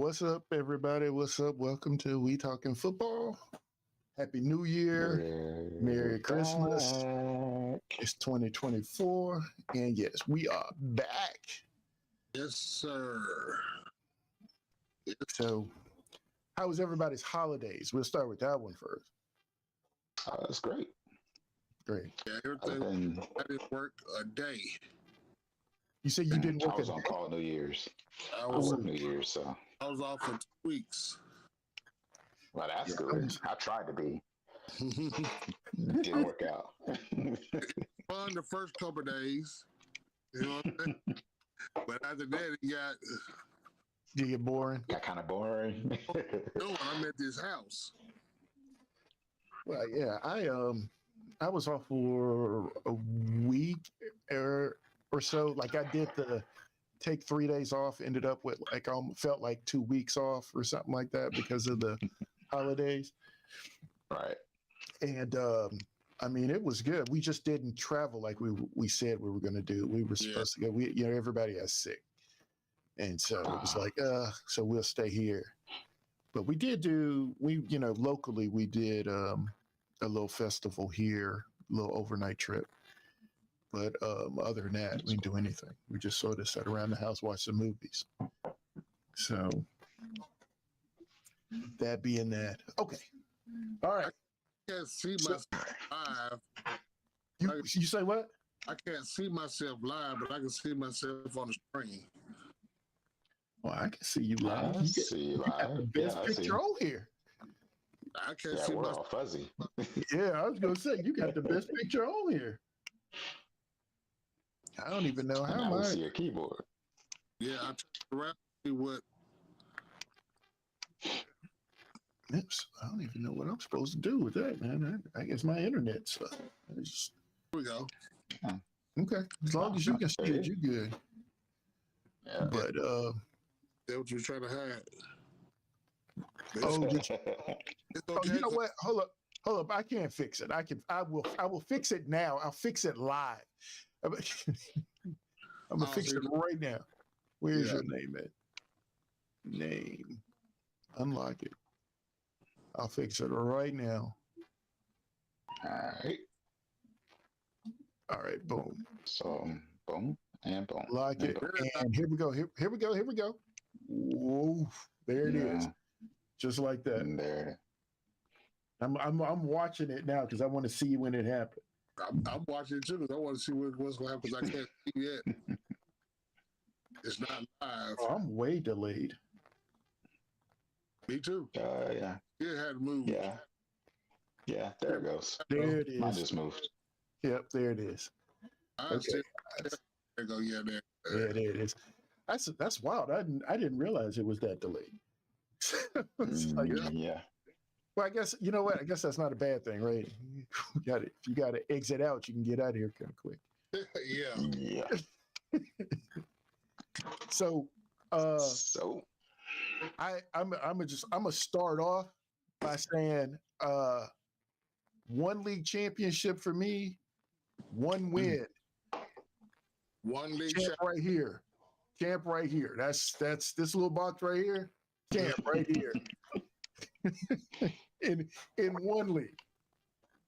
What's up, everybody? What's up? Welcome to We Talking Football. Happy New Year. Merry Christmas. It's 2024. And yes, we are back. Yes, sir. So, how was everybody's holidays? We'll start with that one first. That's great. Great. Yeah, everything. I didn't work a day. You said you didn't work I was on call New Year's. I worked New Year's, so I was off for 2 weeks. Well, that's good. I tried to be. Didn't work out. Fun the first couple of days, you know what I'm saying? But after that, it got. Did it get boring? Got kind of boring. No, I'm at this house. Well, yeah, I was off for a week or so. Like I did the take 3 days off, ended up with felt like 2 weeks off or something like that because of the holidays. Right. And I mean, it was good. We just didn't travel like we said we were going to do. We were supposed to go. Everybody got sick, and so it was like, so we'll stay here. But we did locally we did a little festival here, a little overnight trip. But other than that, we didn't do anything. We just sort of sat around the house, watched some movies. So that being that, okay, all right. I can't see myself live. You say what? I can't see myself live, but I can see myself on the screen. Well, I can see you live. I see you live. The best picture on here. I can't see we're myself. all fuzzy. Yeah, I was gonna say you got the best picture on here. I don't even know how much. I see your keyboard. Yeah, I turned around to see what. Oops, I don't even know what I'm supposed to do with that, man. I guess my internet stuff. Here we go. Okay, as long as you can see it, you're good. Yeah. But That's what you're trying to hide. Oh, you know what? Hold up. I can't fix it. I will fix it now. I'll fix it live. I'm gonna fix it right now. Where's your name at? Name. Unlock it. I'll fix it right now. All right. Boom. So boom and boom. Lock it. And here we go. Here we go. Whoa. There it is. Just like that. There. I'm watching it now because I want to see when it happened. I'm watching it too because I want to see what's going to happen because I can't see yet. It's not live. Oh, I'm way delayed. Me too. Yeah. It had to move. Yeah. Yeah. There it goes. There it is. Mine just moved. Yep. There it is. Okay. There you go. Yeah. There. Yeah. There it is. That's wild. I didn't realize it was that delayed. Yeah. Well, I guess you know what. I guess that's not a bad thing, right? If you got to exit out, you can get out of here kind of quick. Yeah. So, I'm gonna start off by saying one league championship for me, one win. One league champ right here. Champ right here. That's this little box right here. Champ right here. in one league.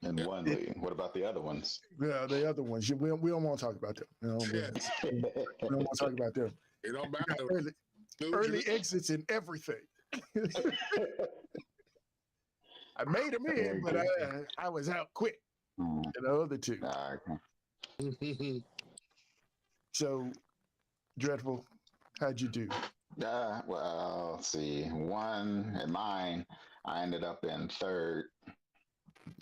In one league. What about the other ones? Yeah, the other ones. We don't want to talk about them. We don't want to talk about them. It don't matter. Early exits and everything. I made them in, but I was out quick. And the other two. So, Dreadful, how'd you do? Well, let's see. One at mine, I ended up in third.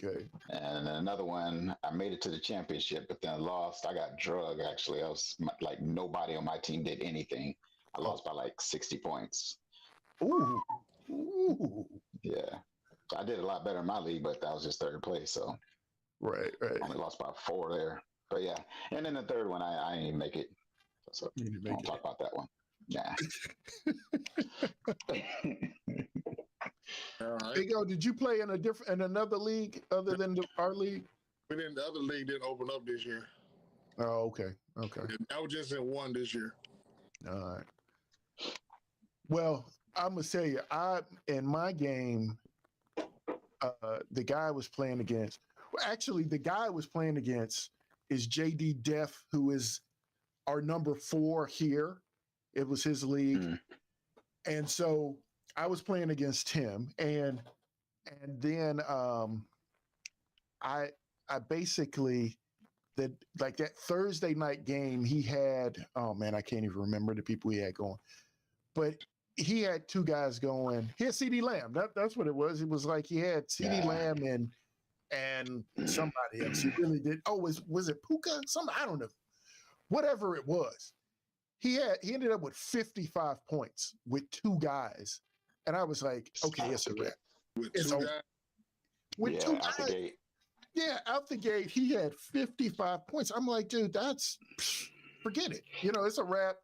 Okay. And another one, I made it to the championship, but then I lost. I got drugged, actually. I was like, nobody on my team did anything. I lost by like 60 points. Ooh. Yeah. I did a lot better in my league, but that was just third place. So, right. I only lost by 4 there. But yeah. And then the third one, I didn't make it. So, I don't talk about that one. Yeah. All right. Big O, did you play in another league other than our league? But then the other league didn't open up this year. Oh, okay. I was just in one this year. All right. Well, I'm gonna tell you, in my game, the guy I was playing against. Well, actually, the guy I was playing against is JD Def, who is our number 4 here. It was his league, and so I was playing against him, and then I basically that Thursday night game he had. Oh man, I can't even remember the people he had going, but he had 2 guys going. He had CD Lamb. That's what it was. It was like he had CD Lamb and somebody else. He really did. Oh, was it Puka? I don't know. Whatever it was. He ended up with 55 points with 2 guys. And I was like, okay, it's a wrap. With 2 guys? With 2 guys. Yeah, out the gate, he had 55 points. I'm like, dude, forget it. It's a wrap.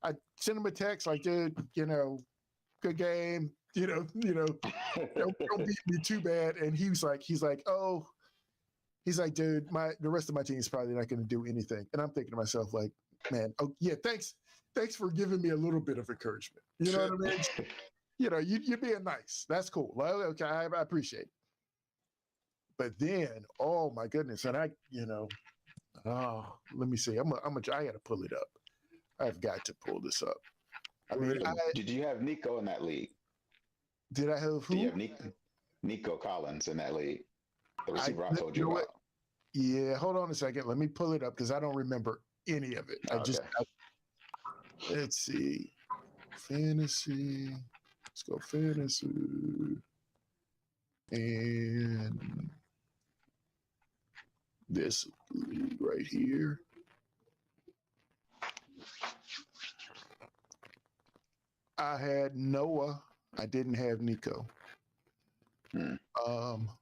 I sent him a text like, dude, good game. Don't beat me too bad. And he's like, dude, the rest of my team is probably not going to do anything. And I'm thinking to myself, like, man, oh yeah, thanks for giving me a little bit of encouragement. You know what I mean? You're being nice. That's cool. Well, okay, I appreciate it. But then, oh my goodness, and let me see. I got to pull it up. I've got to pull this up. I mean, did you have Nico in that league? Did I have who? Did you have Nico Collins in that league? The receiver I told you about. Yeah, hold on a second. Let me pull it up because I don't remember any of it. Let's see. Fantasy. Let's go fantasy. And this league right here. I had Noah. I didn't have Nico. Let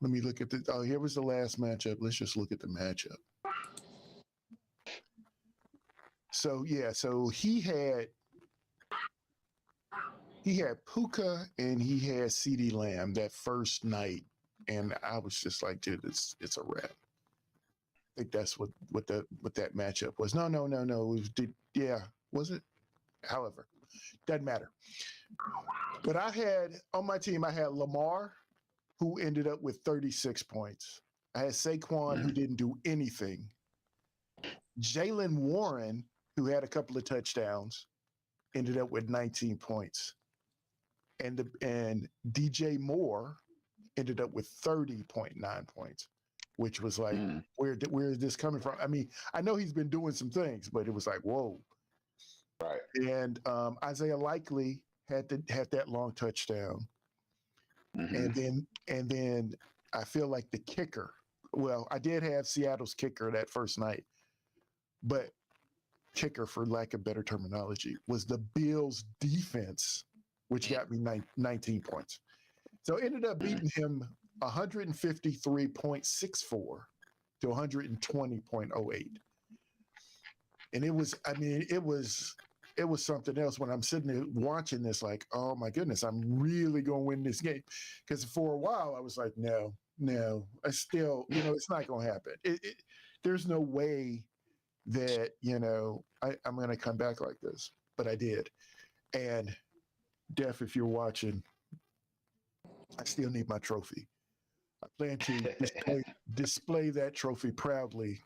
me look at here was the last matchup. Let's just look at the matchup. So he had Puka and he had CD Lamb that first night, and I was just like, dude, it's a wrap. I think that's what that matchup was. No. Was it? However, doesn't matter. But on my team, I had Lamar, who ended up with 36 points. I had Saquon, who didn't do anything. Jaylen Warren, who had a couple of touchdowns, ended up with 19 points. And DJ Moore ended up with 30.9 points, which was like, where is this coming from? I mean, I know he's been doing some things, but it was like, whoa. Right. And Isaiah Likely had that long touchdown. And then I feel like the kicker. Well, I did have Seattle's kicker that first night, but kicker, for lack of better terminology, was the Bills' defense, which got me 19 points. So ended up beating him 153.64 to 120.08. And it was something else when I'm sitting there watching this, like, oh my goodness, I'm really going to win this game. Because for a while I was like, no, I still, it's not going to happen. There's no way that, I'm going to come back like this. But I did. And Def, if you're watching, I still need my trophy. I plan to display that trophy proudly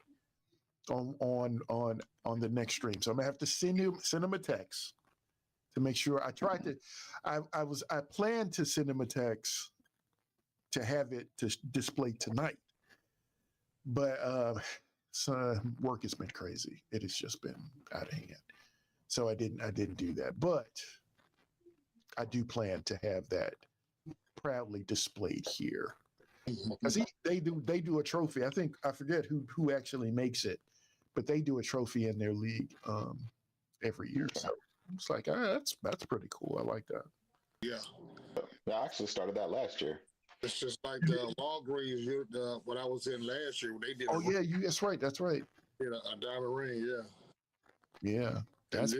on the next stream. So I'm gonna have to send him a text to make sure. I planned to send him a text to have it to display tonight, but work has been crazy. It has just been out of hand. So I didn't do that, but I do plan to have that proudly displayed here. Because they do a trophy. I forget who actually makes it, but they do a trophy in their league every year. So it's like, that's pretty cool. I like that. Yeah. I actually started that last year. It's just like the Walgreens, when I was in last year, they did. Oh yeah, that's right. That's right. A diamond ring, yeah. Yeah, that's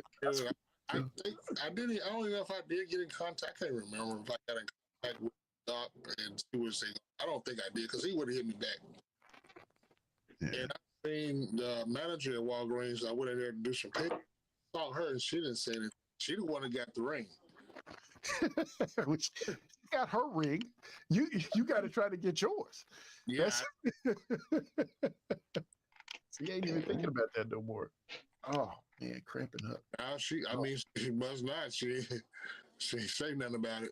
I think I didn't. I don't even know if I did get in contact. I can't remember if I got in contact with Doc and see what saying. I don't think I did because he would have hit me back. Yeah. And I seen the manager at Walgreens. I went in there to do some pictures. Saw her and she didn't say anything. She the one that got the ring. which she got her ring. You got to try to get yours. Yeah, She ain't even thinking about that no more. Oh man, cramping up. I mean, she must not. She ain't say nothing about it.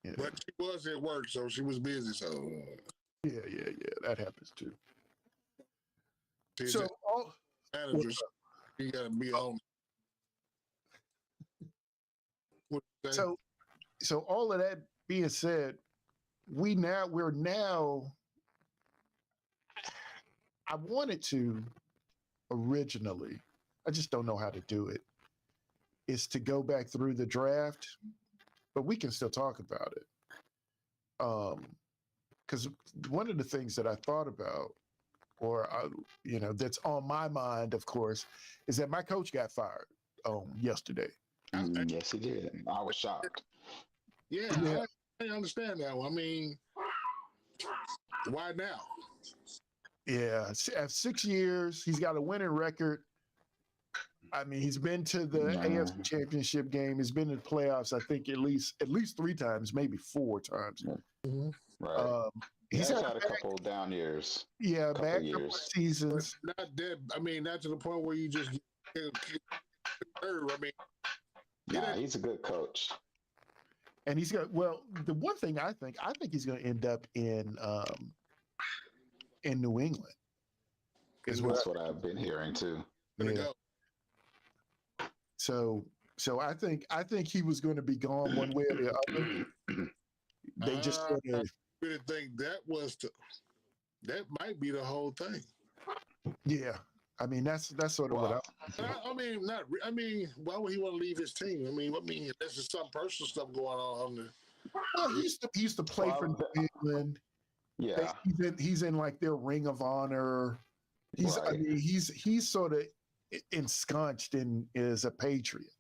Yeah, But she was at work, so she was busy. So yeah, that happens too. she's So a all manager. So you got to be on. What you say? so all of that being said, we're now. I wanted to originally. I just don't know how to do it. Is to go back through the draft, but we can still talk about it. Because one of the things that I thought about, or that's on my mind, of course, is that my coach got fired yesterday. Yes, he did. I was shocked. Yeah, I understand that one. I mean, why now? Yeah, at 6 years, he's got a winning record. I mean, he's been to the AFC Championship game. He's been in the playoffs, I think, at least 3 times, maybe 4 times. Mm-hmm. Right. He's had a couple down years. Yeah, couple bad years. couple of seasons. But not that. I mean, not to the point where you just nerve. I mean, he's a good coach. And he's got the one thing I think he's going to end up in New England. That's what I've been hearing too. Yeah. So I think he was going to be gone one way or the other. They just I really think that might be the whole thing. Yeah. I mean, that's sort of what I mean, why would he want to leave his team? I mean, there's just some personal stuff going on. Well, he used to play for New England. Yeah. He's in like their Ring of Honor. I mean, he's sort of ensconced as a Patriot.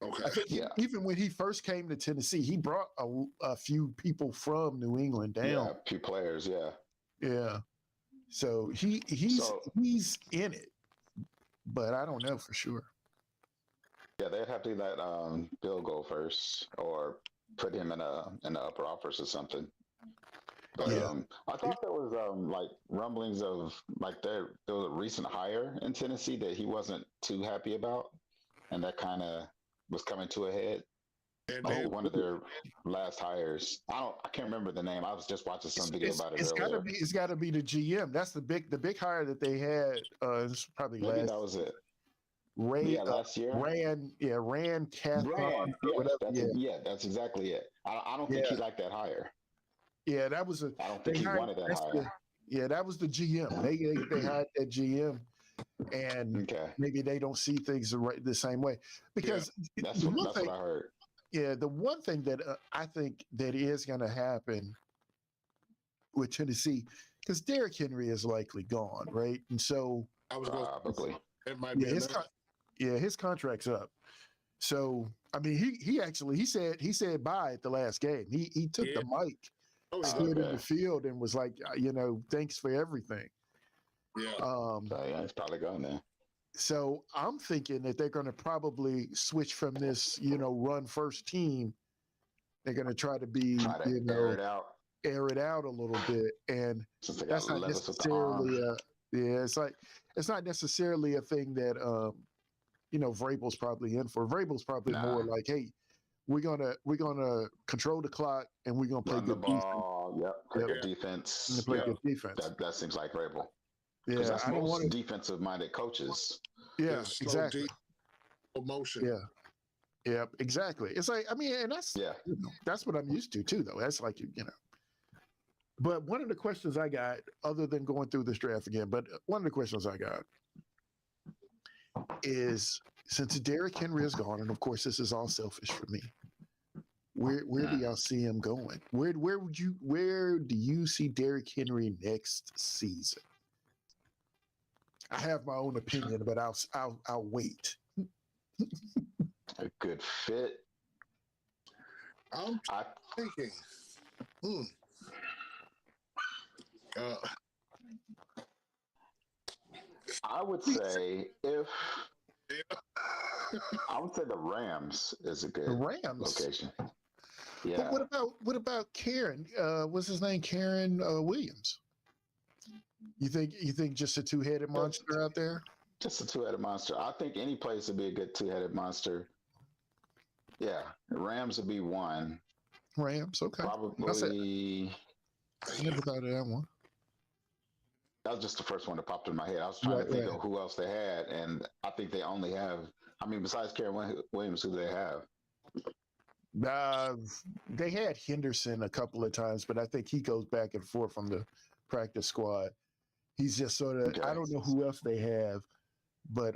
Okay. I think even when he first came to Tennessee, he brought a few people from New England down. Yeah, a few players. Yeah. Yeah. So he's in it, but I don't know for sure. Yeah, they'd have to let Bill go first, or put him in the upper office or something. But I thought there was like rumblings of like there was a recent hire in Tennessee that he wasn't too happy about, and that kind of was coming to a head. And one of their last hires, I can't remember the name. I was just watching some video about it earlier. It's got to be the GM. That's the big hire that they had. This probably maybe that was it. Last year. Rand Cathcart. That's exactly it. I don't think he liked that hire. Yeah, that was I don't think he wanted that hire. That was the GM. They hired that GM, and maybe they don't see things the same way because that's what I heard. Yeah, the one thing that I think that is going to happen with Tennessee, because Derrick Henry is likely gone, right? And so I was probably it might be his contract's up. So I mean, he said bye at the last game. He took the mic, stood in the field, and was like, thanks for everything. Yeah. He's probably gone now. So I'm thinking that they're going to probably switch from this, run first team. They're going to try to be, air it out a little bit, and that's not necessarily it's not necessarily a thing that Vrabel's probably in for. Vrabel's probably more like, hey, we're gonna control the clock and we're gonna play good ball. Play good defense. Play good defense. That seems like Vrabel. Yeah, that's most defensive-minded coaches. Yeah, exactly. Emotion. Yeah, exactly. It's like, I mean, and that's that's what I'm used to too, though. That's like But one of the questions I got, other than going through this draft again, but one of the questions I got is, since Derrick Henry is gone, and of course this is all selfish for me, where do y'all see him going? Where do you see Derrick Henry next season? I have my own opinion, but I'll wait. A good fit. I'm thinking. I would say if I would say the Rams is a The good Rams. location. But Yeah, what about Karen? What's his name? Karen Williams. You think just a two-headed monster out there? just a two-headed monster. I think any place would be a good two-headed monster. Yeah, the Rams would be one. Rams, okay. I Probably. never thought of that one. That was just the first one that popped in my head. I was trying to think of who else they had, and I think they only have. I mean, besides Karen Williams, who they have? They had Henderson a couple of times, but I think he goes back and forth from the practice squad. He's just sort of. Okay. I don't know who else they have, but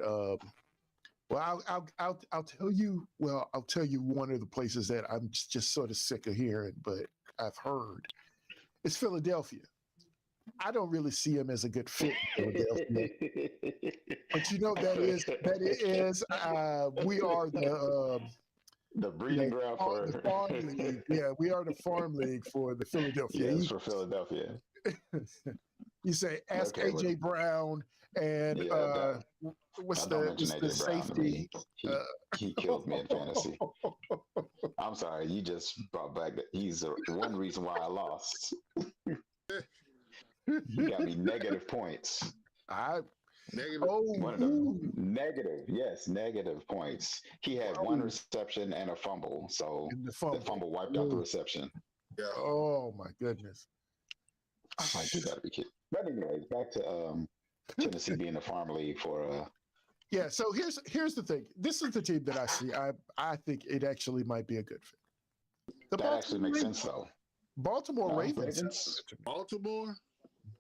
well, I'll tell you. Well, I'll tell you one of the places that I'm just sort of sick of hearing, but I've heard it's Philadelphia. I don't really see him as a good fit in Philadelphia. But you know that is we are the breeding ground for the farm league. Yeah, we are the farm league for the Philadelphia. Yes, for Philadelphia. You say ask Okay, AJ Brown and what's the safety? He killed me in fantasy. I'm sorry, you just brought back that he's one reason why I lost. You got me negative points. Negative. One of them. Negative points. He had one reception and a fumble, so the fumble wiped out the reception. Yeah. Oh my goodness. I was like, you gotta be kidding. But anyways, back to Tennessee being a farm league for Yeah, so here's the thing. This is the team that I see. I think it actually might be a good fit. That actually makes sense though. Baltimore Ravens. Baltimore.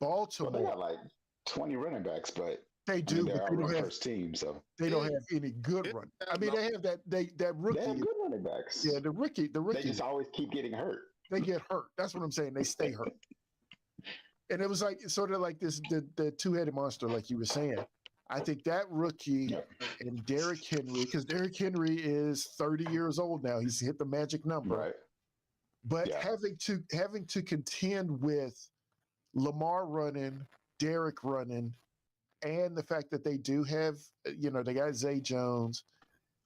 Well, they got like 20 running backs, but they do. They're but they don't have first team, so they don't have any good run. I mean, they have that rookie. They have good running backs. Yeah, the rookie. They just always keep getting hurt. They get hurt. That's what I'm saying. They stay hurt. And it was like sort of like this the two-headed monster, like you were saying. I think that rookie and Derrick Henry, because Derrick Henry is 30 years old now. He's hit the magic number. Right. But having to contend with Lamar running, Derrick running, and the fact that they do have, they got Zay Jones,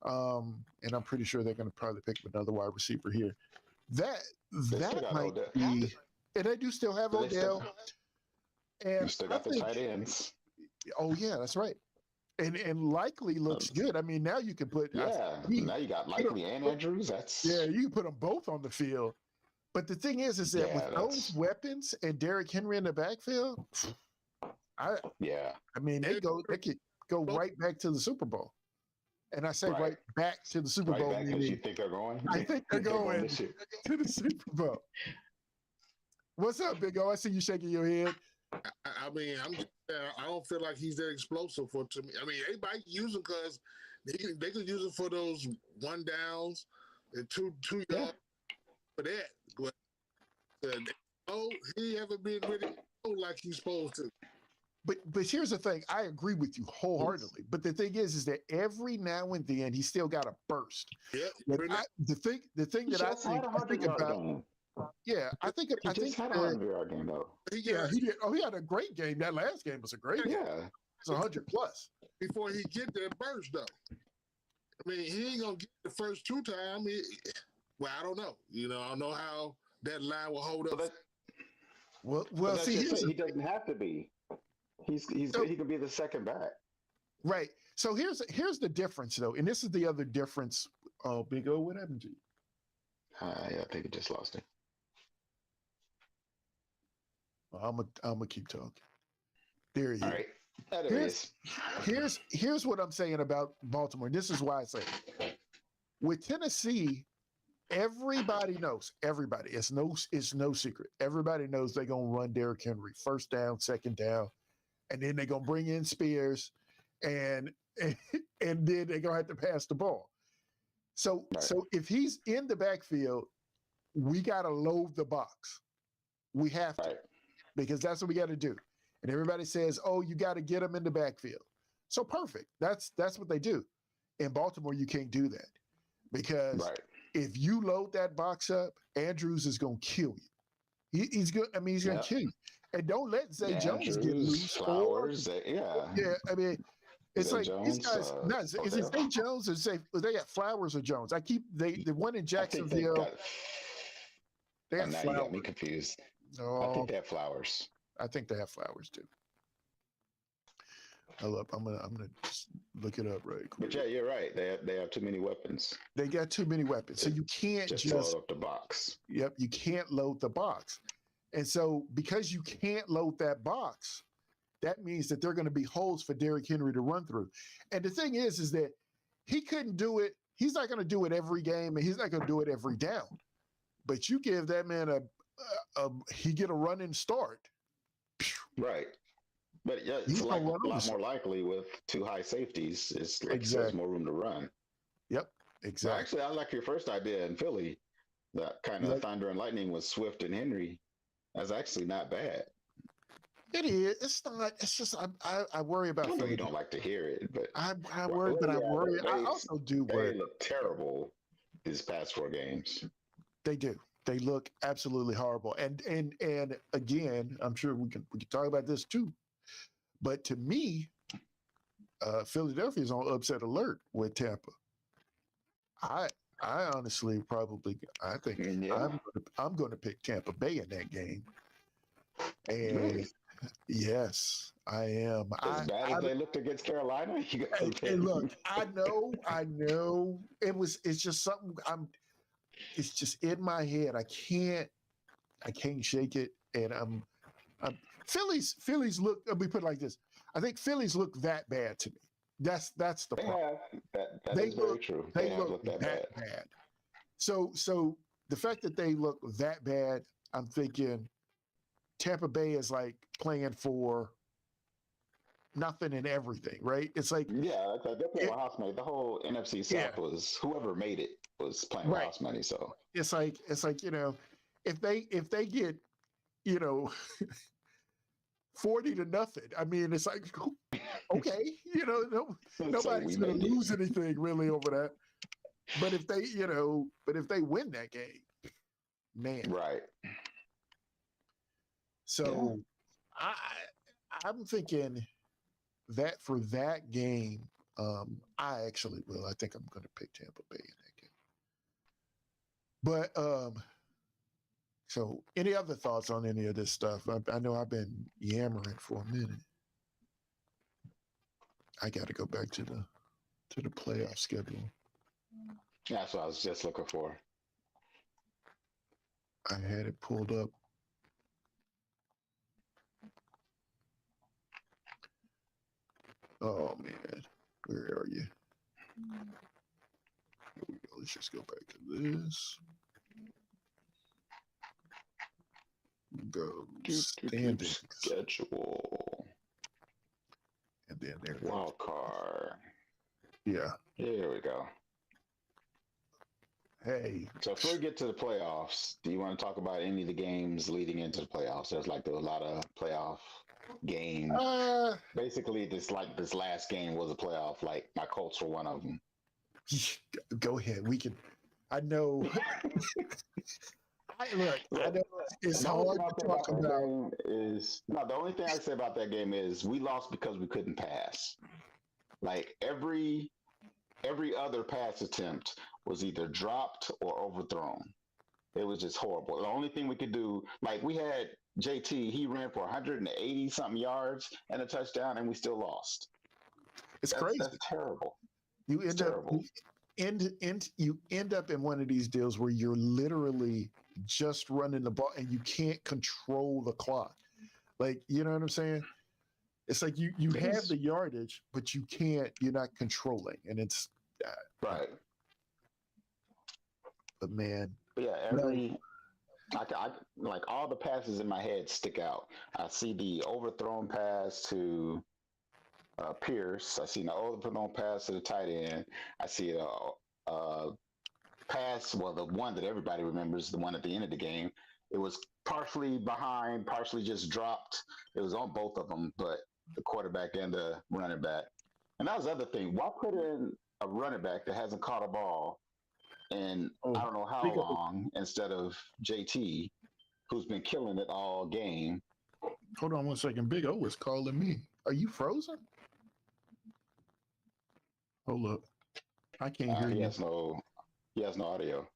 and I'm pretty sure they're going to probably pick another wide receiver here. That might be, and they do still have Odell. And you still got the tight ends. Oh yeah, that's right. And Likely looks good. I mean, now you can put now you got Likely and Andrews. You can put them both on the field. But the thing is that with those weapons and Derrick Henry in the backfield, I mean they could go right back to the Super Bowl. And I say right back to the Super Bowl. Because you think they're going? I think they're going to the Super Bowl. What's up, Big O? I see you shaking your head. I mean, I don't feel like he's that explosive to me. I mean, they might use him because they could use him for those one downs and two yards for that. But he haven't been really like he's supposed to. But here's the thing. I agree with you wholeheartedly. But the thing is that every now and then he still got a burst. Yeah. The thing that I think about. Yeah, I think had a 100-yard game though. Yeah, he did. Oh, he had a great game. That last game was a great game. Yeah, it's 100 plus. Before he get that burst though, I mean, he ain't gonna get the first two times. I don't know. I don't know how that line will hold up. Well, see, he doesn't have to be. He can be the second back. Right. So here's the difference though, and this is the other difference. Oh, Big O, what happened to you? I think he just lost it. I'm gonna keep talking. There he is. All right. Here's what I'm saying about Baltimore. This is why I say with Tennessee, everybody knows. Everybody. It's no secret. Everybody knows they're gonna run Derrick Henry first down, second down, and then they're gonna bring in Spears, and then they're gonna have to pass the ball. So if he's in the backfield, we gotta load the box. We have to. Because that's what we got to do. And everybody says, oh, you got to get them in the backfield. So perfect. That's what they do. In Baltimore, you can't do that. Because if you load that box up, Andrews is going to kill you. He's going to kill you. And don't let Zay Jones get loose. Flowers, Yeah, I mean, Is It's it like these Jones? guys. No, is it Odell? Zay Jones or Zay? They got Flowers or Jones? I keep the one in I think they've Jacksonville. got. They Oh, have now you got Flowers. me confused. I Oh, think they have Flowers. I think they have Flowers too. Hold up, I'm gonna just look it up right quick. But yeah, you're right. They have too many weapons. They got too many weapons, so you can't Just load up the box. Yep, you can't load the box, and so because you can't load that box, that means that there are going to be holes for Derrick Henry to run through. And the thing is that he couldn't do it. He's not going to do it every game, and he's not going to do it every down. But you give that man he get a running start. Right. But yeah, it's like a lot more likely with two high safeties. It's like there's more room to run. Yep, exactly. But actually, I like your first idea in Philly. That kind of thunder and lightning with Swift and Henry. That's actually not bad. It is. It's not. It's just I worry about. I know you don't like to hear it, but I worry. But I worry. I also do worry. They look terrible these past 4 games. They do. They look absolutely horrible. And again, I'm sure we can talk about this too. But to me, Philadelphia is on upset alert with Tampa. I honestly I think I'm going to pick Tampa Bay in that game. And really? Yes, I am. As bad as they looked against Carolina, and look, I know. It's just something. It's just in my head. I can't shake it. And I'm Phillies look. Let me put it like this. I think Phillies look that bad to me. That's the problem. That is very true. They look that bad. So the fact that they look that bad, I'm thinking Tampa Bay is like playing for nothing and everything, right? It's like they're playing with house money. The whole NFC South was whoever made it was playing with house money. So it's like if they get 40-0, I mean, it's like okay, nobody's going to lose anything really over that. But if they win that game, man, right. So I'm thinking that for that game, I actually will. I think I'm going to pick Tampa Bay in that game. But so any other thoughts on any of this stuff? I know I've been yammering for a minute. I got to go back to the playoff schedule. That's what I was just looking for. I had it pulled up. Oh man, where are you? Here we go. Let's just go back to this. Go standings schedule, and then there wild card. Yeah, here we go. Hey, so if we get to the playoffs, do you want to talk about any of the games leading into the playoffs? There's a lot of playoff games. Basically, this last game was a playoff. Like my Colts were one of them. Go ahead. We can. I know. I know it's hard to talk about. The only thing I say about that game is we lost because we couldn't pass. Like every other pass attempt was either dropped or overthrown. It was just horrible. The only thing we could do, like we had JT, he ran for 180 something yards and a touchdown, and we still lost. It's crazy. That's terrible. You end up in one of these deals where you're literally just running the ball and you can't control the clock. Like, you know what I'm saying? It's like you have the yardage, but you're not controlling, and it's right. But man, yeah, I like all the passes in my head stick out. I see the overthrown pass to Pierce. I see the overthrown pass to the tight end. I see a pass. Well, the one that everybody remembers, the one at the end of the game. It was partially behind, partially just dropped. It was on both of them, but the quarterback and the running back. And that was the other thing. Why put in a running back that hasn't caught a ball in I don't know how long instead of JT, who's been killing it all game? Hold on one second. Big O is calling me. Are you frozen? Hold up. I can't hear He you. has no. He has no audio.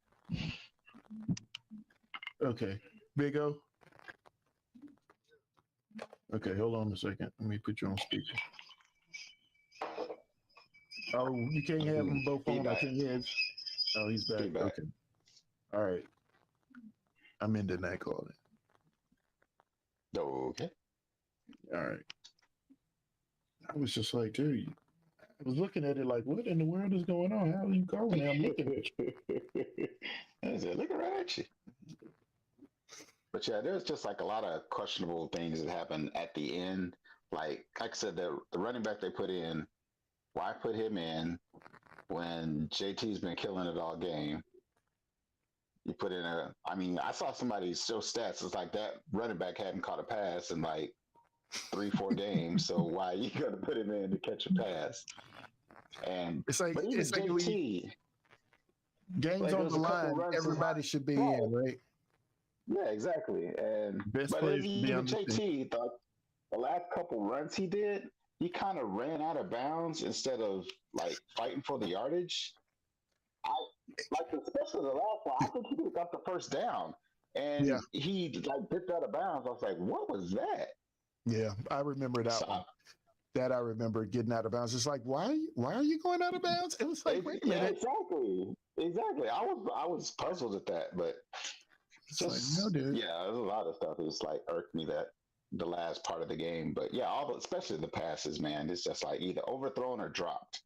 Okay. Big O. Okay, hold on a second. Let me put you on speaker. Oh, you can't have them both He on. I back. can't have. Oh, he's back. He back. Okay. All right. I'm into that calling. Okay. All right. I was just like, dude, I was looking at it like, what in the world is going on? How are you calling me? I'm looking at you. I said, looking right at you. But yeah, there's just like a lot of questionable things that happen at the end. Like I said, the running back they put in, why put him in when JT's been killing it all game? You put in I mean, I saw somebody show stats. It's like that running back hadn't caught a pass in like 3-4 games. So why are you gonna put him in to catch a pass? And It's like but even JT, games like, on the line, everybody should be in, right? Yeah, exactly. And Best but players should be even on the team. JT, the last couple runs he did, he kind of ran out of bounds instead of like fighting for the yardage. I like especially the last one. I think he could have got the first down, and Yeah. he like dipped out of bounds. I was like, "What was that?" Yeah, I remember that one. That I remember getting out of bounds. It's like, why are you going out of bounds? It was like, wait a minute. Exactly. I was puzzled at that, but it's just like, no, dude. Yeah, there's a lot of stuff. It's like irked me that the last part of the game, but yeah, especially the passes, man. It's just like either overthrown or dropped.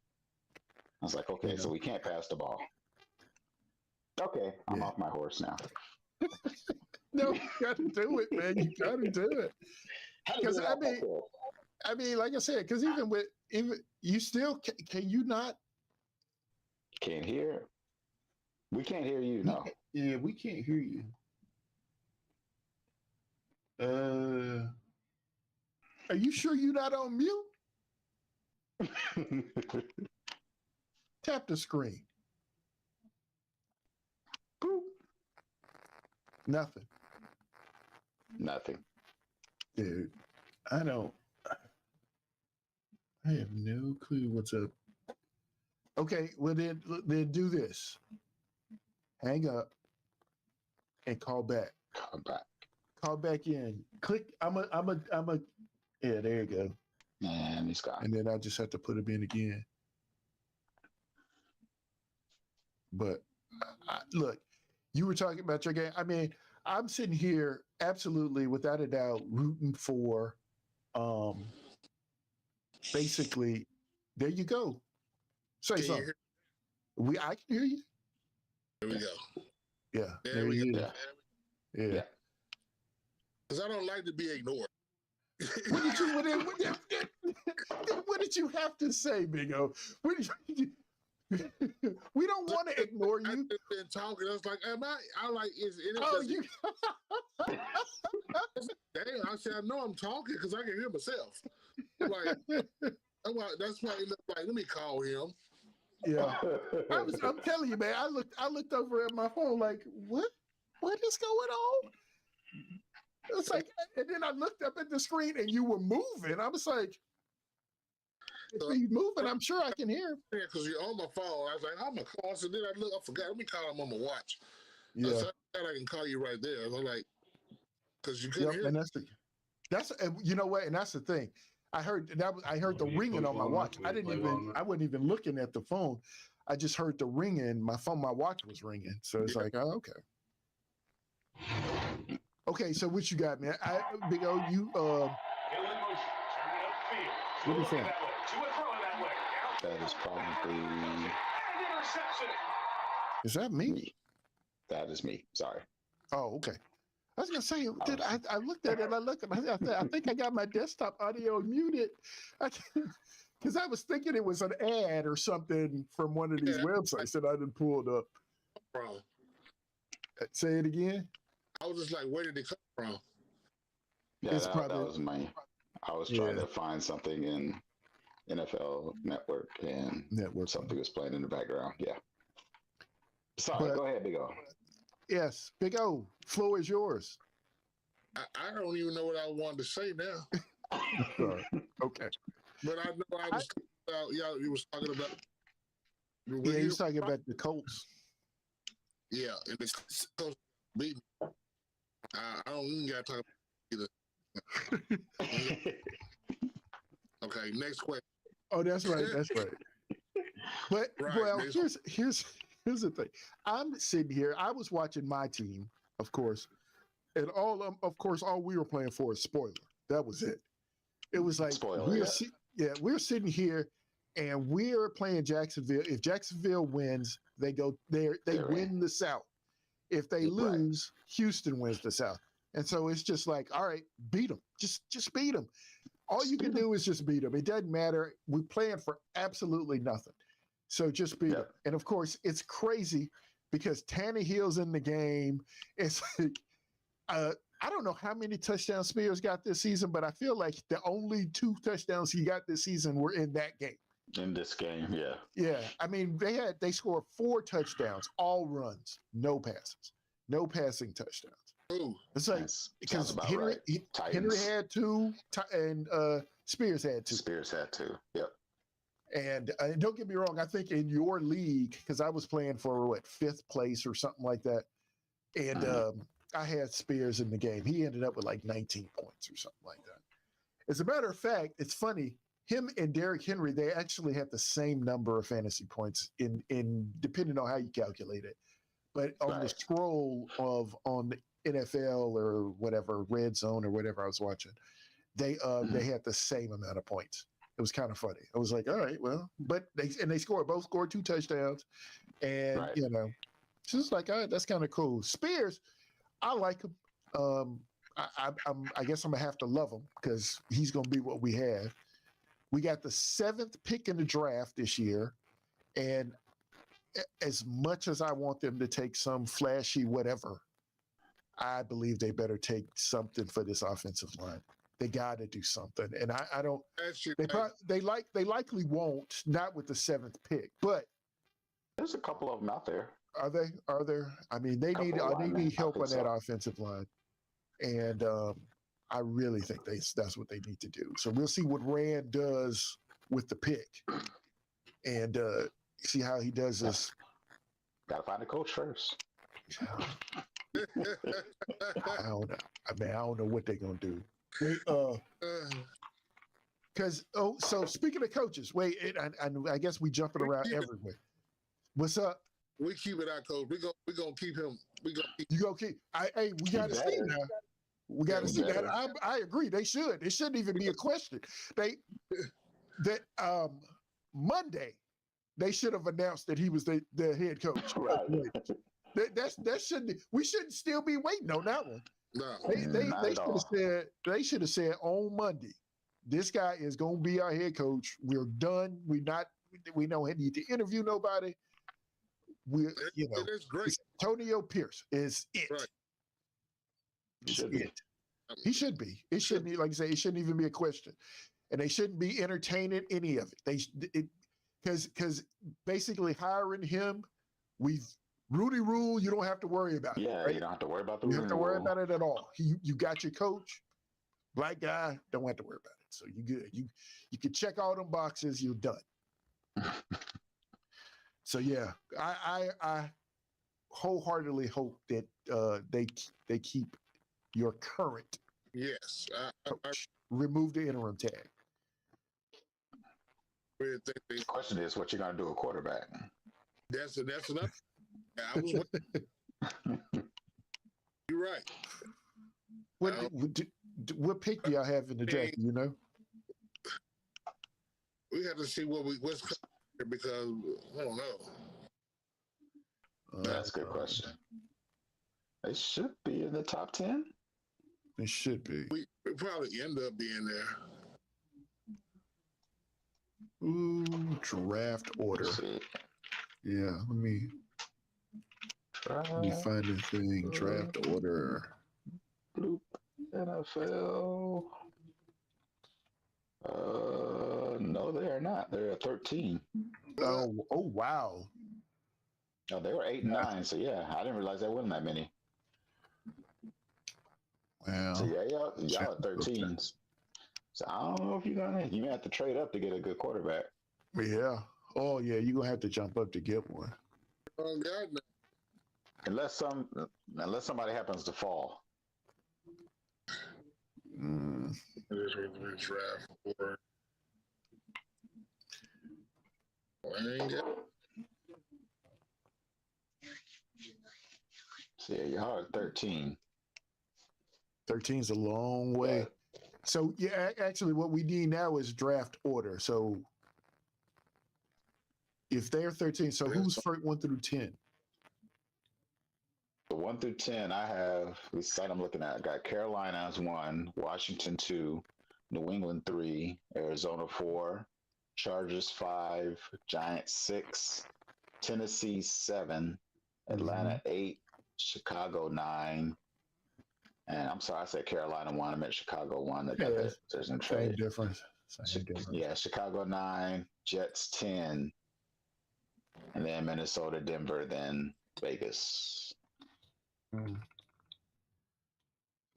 I was like, okay, so we can't pass the ball. Okay, I'm off my horse now. No, you got to do it, man. You got to do it. Because I mean, like I said, because even you still can you not? Can't hear. We can't hear you. No. Yeah, we can't hear you. Are you sure you're not on mute? Tap the screen. Boop. Nothing. Dude, I have no clue what's up. Okay, well then do this. Hang up and call back. Call back in. Click. I'm a. Yeah, there you go. And he's gone. And then I just have to put him in again. But look, you were talking about your game. I mean, I'm sitting here absolutely, without a doubt, rooting for. Basically, there you go. Say something. I can hear you. There we go. Yeah. There we go. Yeah. Because I don't like to be ignored. What did you have to say, Big O? We don't want to ignore you. I've been talking. I was like, am I like, is it? Oh, you. Damn, I said, I know I'm talking because I can hear myself. I'm like, that's why he looked like, let me call him. Yeah. I'm telling you, man, I looked over at my phone like, what is going on? It's like, and then I looked up at the screen and you were moving. I was like, if he's moving, I'm sure I can hear him. Yeah, because you're on my phone. I was like, I'm going to call. So then I forgot. Let me call him on my watch. Yeah. So I can call you right there. I'm like, because you couldn't hear. And that's you know what? And that's the thing. I heard the ringing on my watch. I wasn't even looking at the phone. I just heard the ringing. My watch was ringing. So it's like, oh, okay. Okay, so what you got, man? Big O, you what is that? That is probably. Is that me? That is me. Sorry. Oh, okay. I was gonna say, I looked at it. I think I got my desktop audio muted, because I was thinking it was an ad or something from one of these websites that I didn't pulled up. Bro. Say it again. I was just like, where did it come from? Yeah, that was my. I was trying to find something in NFL Network, and something was playing in the background. Yeah. Sorry, go ahead, Big O. Yes, Big O, floor is yours. I don't even know what I wanted to say now. Okay. But I know I was talking about, you was talking about Yeah, he's talking about the Colts. Yeah, and the Colts beat me. I don't even got to talk about it either. Okay, next question. Oh, that's right. That's right. But Right, well, here's the thing. I'm sitting here. I was watching my team, of course, and of course, all we were playing for is spoiler. That was it. It was like Spoiler, we're sitting here, and we're playing Jacksonville. If Jacksonville wins, they go there. They win the South. If they lose, Houston wins the South. And so it's just like, all right, beat them. Just beat them. All you can do is just beat them. It doesn't matter. We're playing for absolutely nothing. So just beat them. And of course, it's crazy because Tannehill's in the game. It's I don't know how many touchdowns Spears got this season, but I feel like the only 2 touchdowns he got this season were in that game. In this game, yeah. Yeah. I mean, they scored 4 touchdowns, all runs, no passes, no passing touchdowns. Ooh, it's like because Henry had 2 and Spears had 2. Spears had 2. Yep. And don't get me wrong, I think in your league, because I was playing for 5th place or something like that, and I had Spears in the game. He ended up with like 19 points or something like that. As a matter of fact, it's funny. Him and Derrick Henry, they actually had the same number of fantasy points in depending on how you calculate it. But on the scroll on NFL or whatever, Red Zone or whatever I was watching, they had the same amount of points. It was kind of funny. I was like, all right, well, but they both scored 2 touchdowns, and it's just like, all right, that's kind of cool. Spears, I like him. I guess I'm gonna have to love him because he's gonna be what we have. We got the 7th pick in the draft this year, and as much as I want them to take some flashy whatever, I believe they better take something for this offensive line. They got to do something, and I don't. They likely won't, not with the 7th pick, but there's a couple of them out there. Are there? I mean, they need help on that offensive line, and I really think that's what they need to do. So we'll see what Rand does with the pick, and see how he does this. Gotta find a coach first. I don't know. I mean, I don't know what they're gonna do. Because so speaking of coaches, I guess we jumping around everywhere. What's up? We keep it our coach. We gonna keep him. We gonna keep. We gotta see now. We gotta see that. I agree. They should. It shouldn't even be a question. Monday, they should have announced that he was the head coach. Right. That shouldn't. We shouldn't still be waiting on that one. No. They should have said on Monday, this guy is gonna be our head coach. We're done. We don't need to interview nobody. It's great. Antonio Pierce is it. Right. He should be. It shouldn't be, like I say, it shouldn't even be a question. And they shouldn't be entertaining any of it. Because basically hiring him, Rudy Rule, you don't have to worry about it. Yeah, right? You don't have to worry about the You don't have to worry about it at all. You got your coach, black guy, don't have to worry about it. So you good. You can check all them boxes, you're done. So yeah, I wholeheartedly hope that they keep your current coach. Remove the interim tag. The question is, what you gonna do a quarterback? That's enough. You're right. What pick do y'all have in the draft? You know, we have to see what's coming here because I don't know. That's a good question. They should be in the top 10. They should be. We probably end up being there. Ooh, draft order. Yeah, let me find the thing. Draft order. Bloop. NFL. No, they are not. They're at 13. Oh wow. No, they were 8 and 9. So yeah, I didn't realize there wasn't that many. Wow. So yeah, y'all at 13. So I don't know if you may have to trade up to get a good quarterback. Yeah, Oh yeah, you're gonna have to jump up to get one. Oh God, no. unless somebody happens to fall. Mm. This was the draft for. I ain't got. So yeah, y'all are 13. 13 is a long way. So yeah, actually, what we need now is draft order. So if they're 13, so who's first 1 through 10? So 1 through 10, I have the site I'm looking at. I got Carolina as 1, Washington 2, New England 3, Arizona 4, Chargers 5, Giants 6, Tennessee 7, Atlanta 8, Chicago 9. And I'm sorry, I said Carolina 1. I meant Chicago 1. That got that there's no Same trade. difference. Same difference. Yeah, Chicago 9, Jets 10, and then Minnesota, Denver, then Vegas. So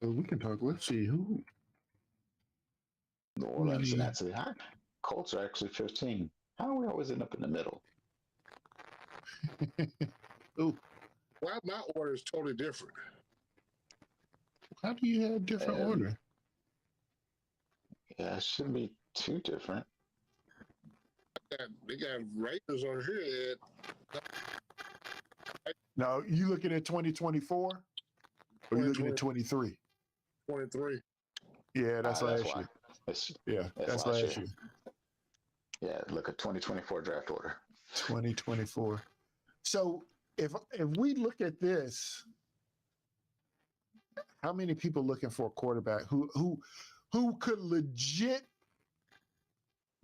we can talk. Let's see who. New Orleans, and that's it. Colts are actually 15. How do we always end up in the middle? Ooh, Why my order is totally different? how do you have different order? Yeah, it shouldn't be too different. They got Raiders on here. Now, you looking at 2024? Or you looking at 23? 23. Yeah, that's last year. Yeah, that's last year. Yeah, look at 2024 draft order. 2024. So if we look at this, how many people looking for a quarterback who could legit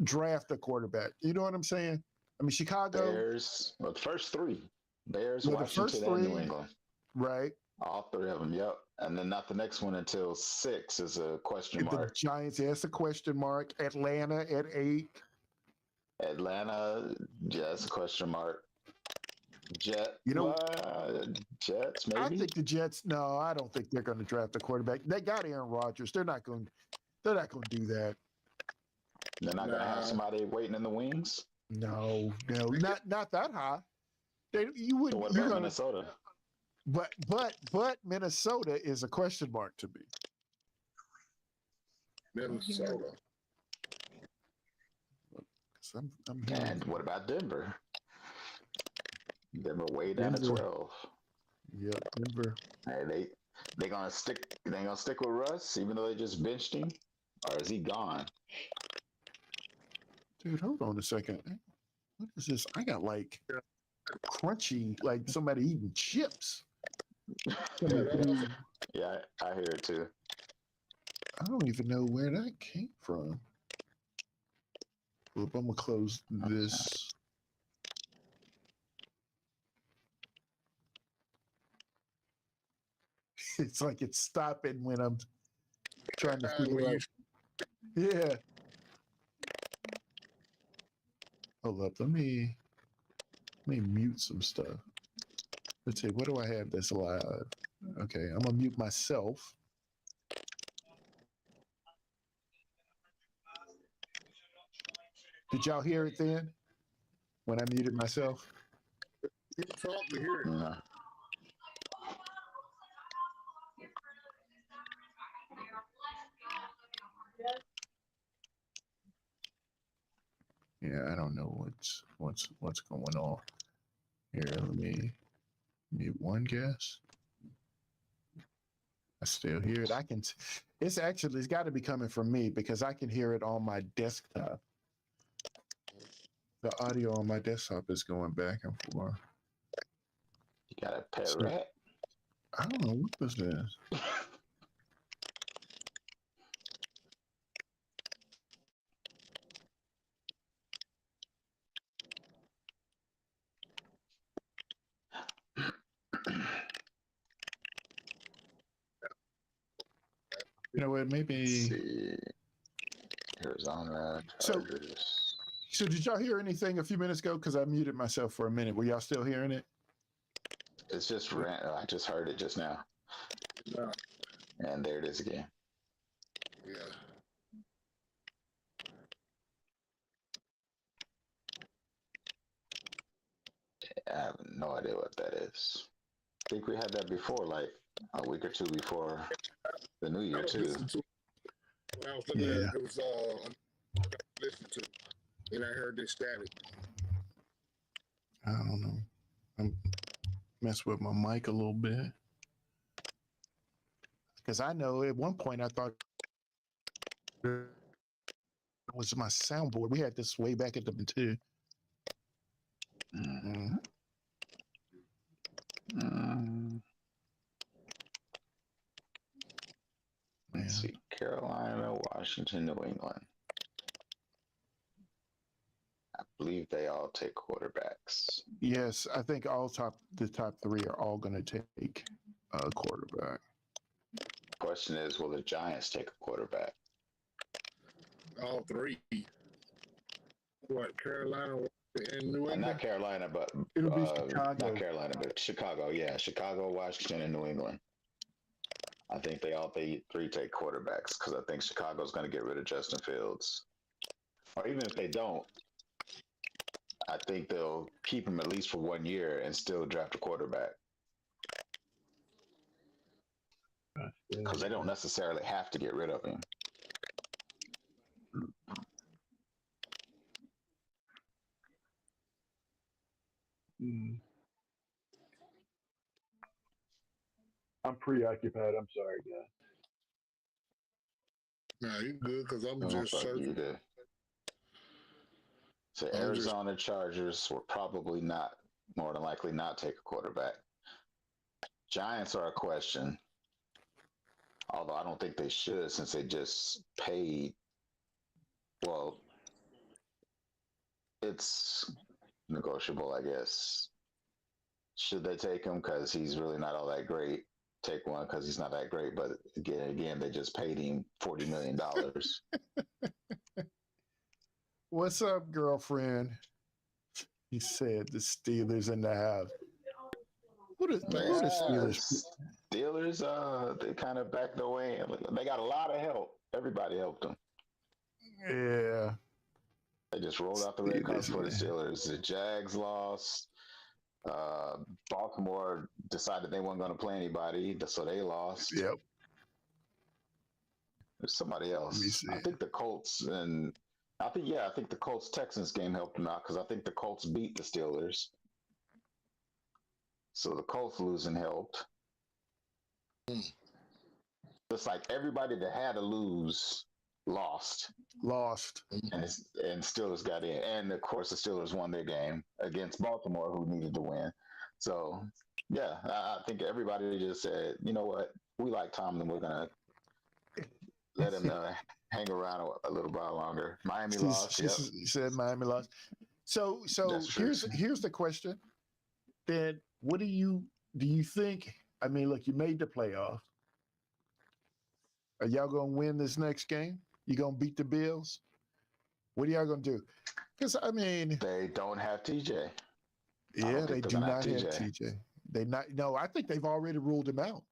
draft a quarterback? You know what I'm saying? I mean, Chicago. Bears, well, the first 3. Bears, well, Washington, and New England. Right. All 3 of them, yep. And then not the next one until 6 is a question mark. The Giants, that's a question mark. Atlanta at 8. Atlanta, yeah, that's a question mark. Jets, maybe. I think the Jets. No, I don't think they're going to draft a quarterback. They got Aaron Rodgers. They're not going to do that. They're not going to have somebody waiting in the wings. No, not that high. You wouldn't. So what about Minnesota? But Minnesota is a question mark to me. Minnesota. I'm and what about Denver? Denver way down to 12. Yeah, Denver. Hey, they gonna stick. They gonna stick with Russ, even though they just benched him, or is he gone? Dude, hold on a second. What is this? I got like crunchy, like somebody eating chips. Yeah, I hear it too. I don't even know where that came from. Oop, I'm gonna close this. It's like it's stopping when I'm trying to figure out. Yeah. Hold up. Let me mute some stuff. Let's see. What do I have that's live? Okay, I'm gonna mute myself. Did y'all hear it then? When I muted myself? You talk to hear it. Yeah, I don't know what's going on. Here, let me mute one guess. I still hear it. It's got to be coming from me because I can hear it on my desktop. The audio on my desktop is going back and forth. You got a pet rat? I don't know what this is. You know what? Maybe. Arizona Chargers. So did y'all hear anything a few minutes ago? Because I muted myself for a minute. Were y'all still hearing it? It's just I just heard it just now. No. And there it is again. Yeah. I have no idea what that is. I think we had that before, like a week or two before the new year, too. When I was looking at it, it was listened to, and I heard this static. I don't know. I'm mess with my mic a little bit because I know at one point I thought it was my soundboard. We had this way back at the too. Mm. Mm. Let's see. Carolina, Washington, New England. I believe they all take quarterbacks. Yes, I think the top three are all going to take a quarterback. Question is, will the Giants take a quarterback? All three. What, Carolina and New England? Not Carolina, but it'll be Chicago. Not Carolina, but Chicago. Yeah, Chicago, Washington, and New England. I think they all three take quarterbacks because I think Chicago's going to get rid of Justin Fields. Or even if they don't, I think they'll keep him at least for 1 year and still draft a quarterback. Because they don't necessarily have to get rid of him. I'm preoccupied. I'm sorry, guys. Nah, you good because I'm just searching. So Arizona Chargers will probably not, more than likely, not take a quarterback. Giants are a question. Although I don't think they should since they just paid. Well, it's negotiable, I guess. Should they take him because he's really not all that great? Take one because he's not that great. But again, they just paid him $40 million. What's up, girlfriend? He said the Steelers in the house. What are the Steelers? Steelers, they kind of backed away. They got a lot of help. Everybody helped them. Yeah. They just rolled out the red carpet for the Steelers. The Jags lost. Baltimore decided they weren't going to play anybody, so they lost. Yep. There's somebody else. I think the Colts and I think the Colts Texans game helped them out because I think the Colts beat the Steelers. So the Colts losing helped. It's like everybody that had to lose lost. And Steelers got in. And of course the Steelers won their game against Baltimore, who needed to win. So yeah, I think everybody just said, you know what, we like Tomlin, we're gonna let him hang around a little while longer. Miami lost. She said Miami lost. So here's the question. Then what do you think? I mean, look, you made the playoffs. Are y'all gonna win this next game? You gonna beat the Bills? What are y'all gonna do? Because I mean, they don't have TJ. Yeah, they do not have TJ. No, I think they've already ruled him out.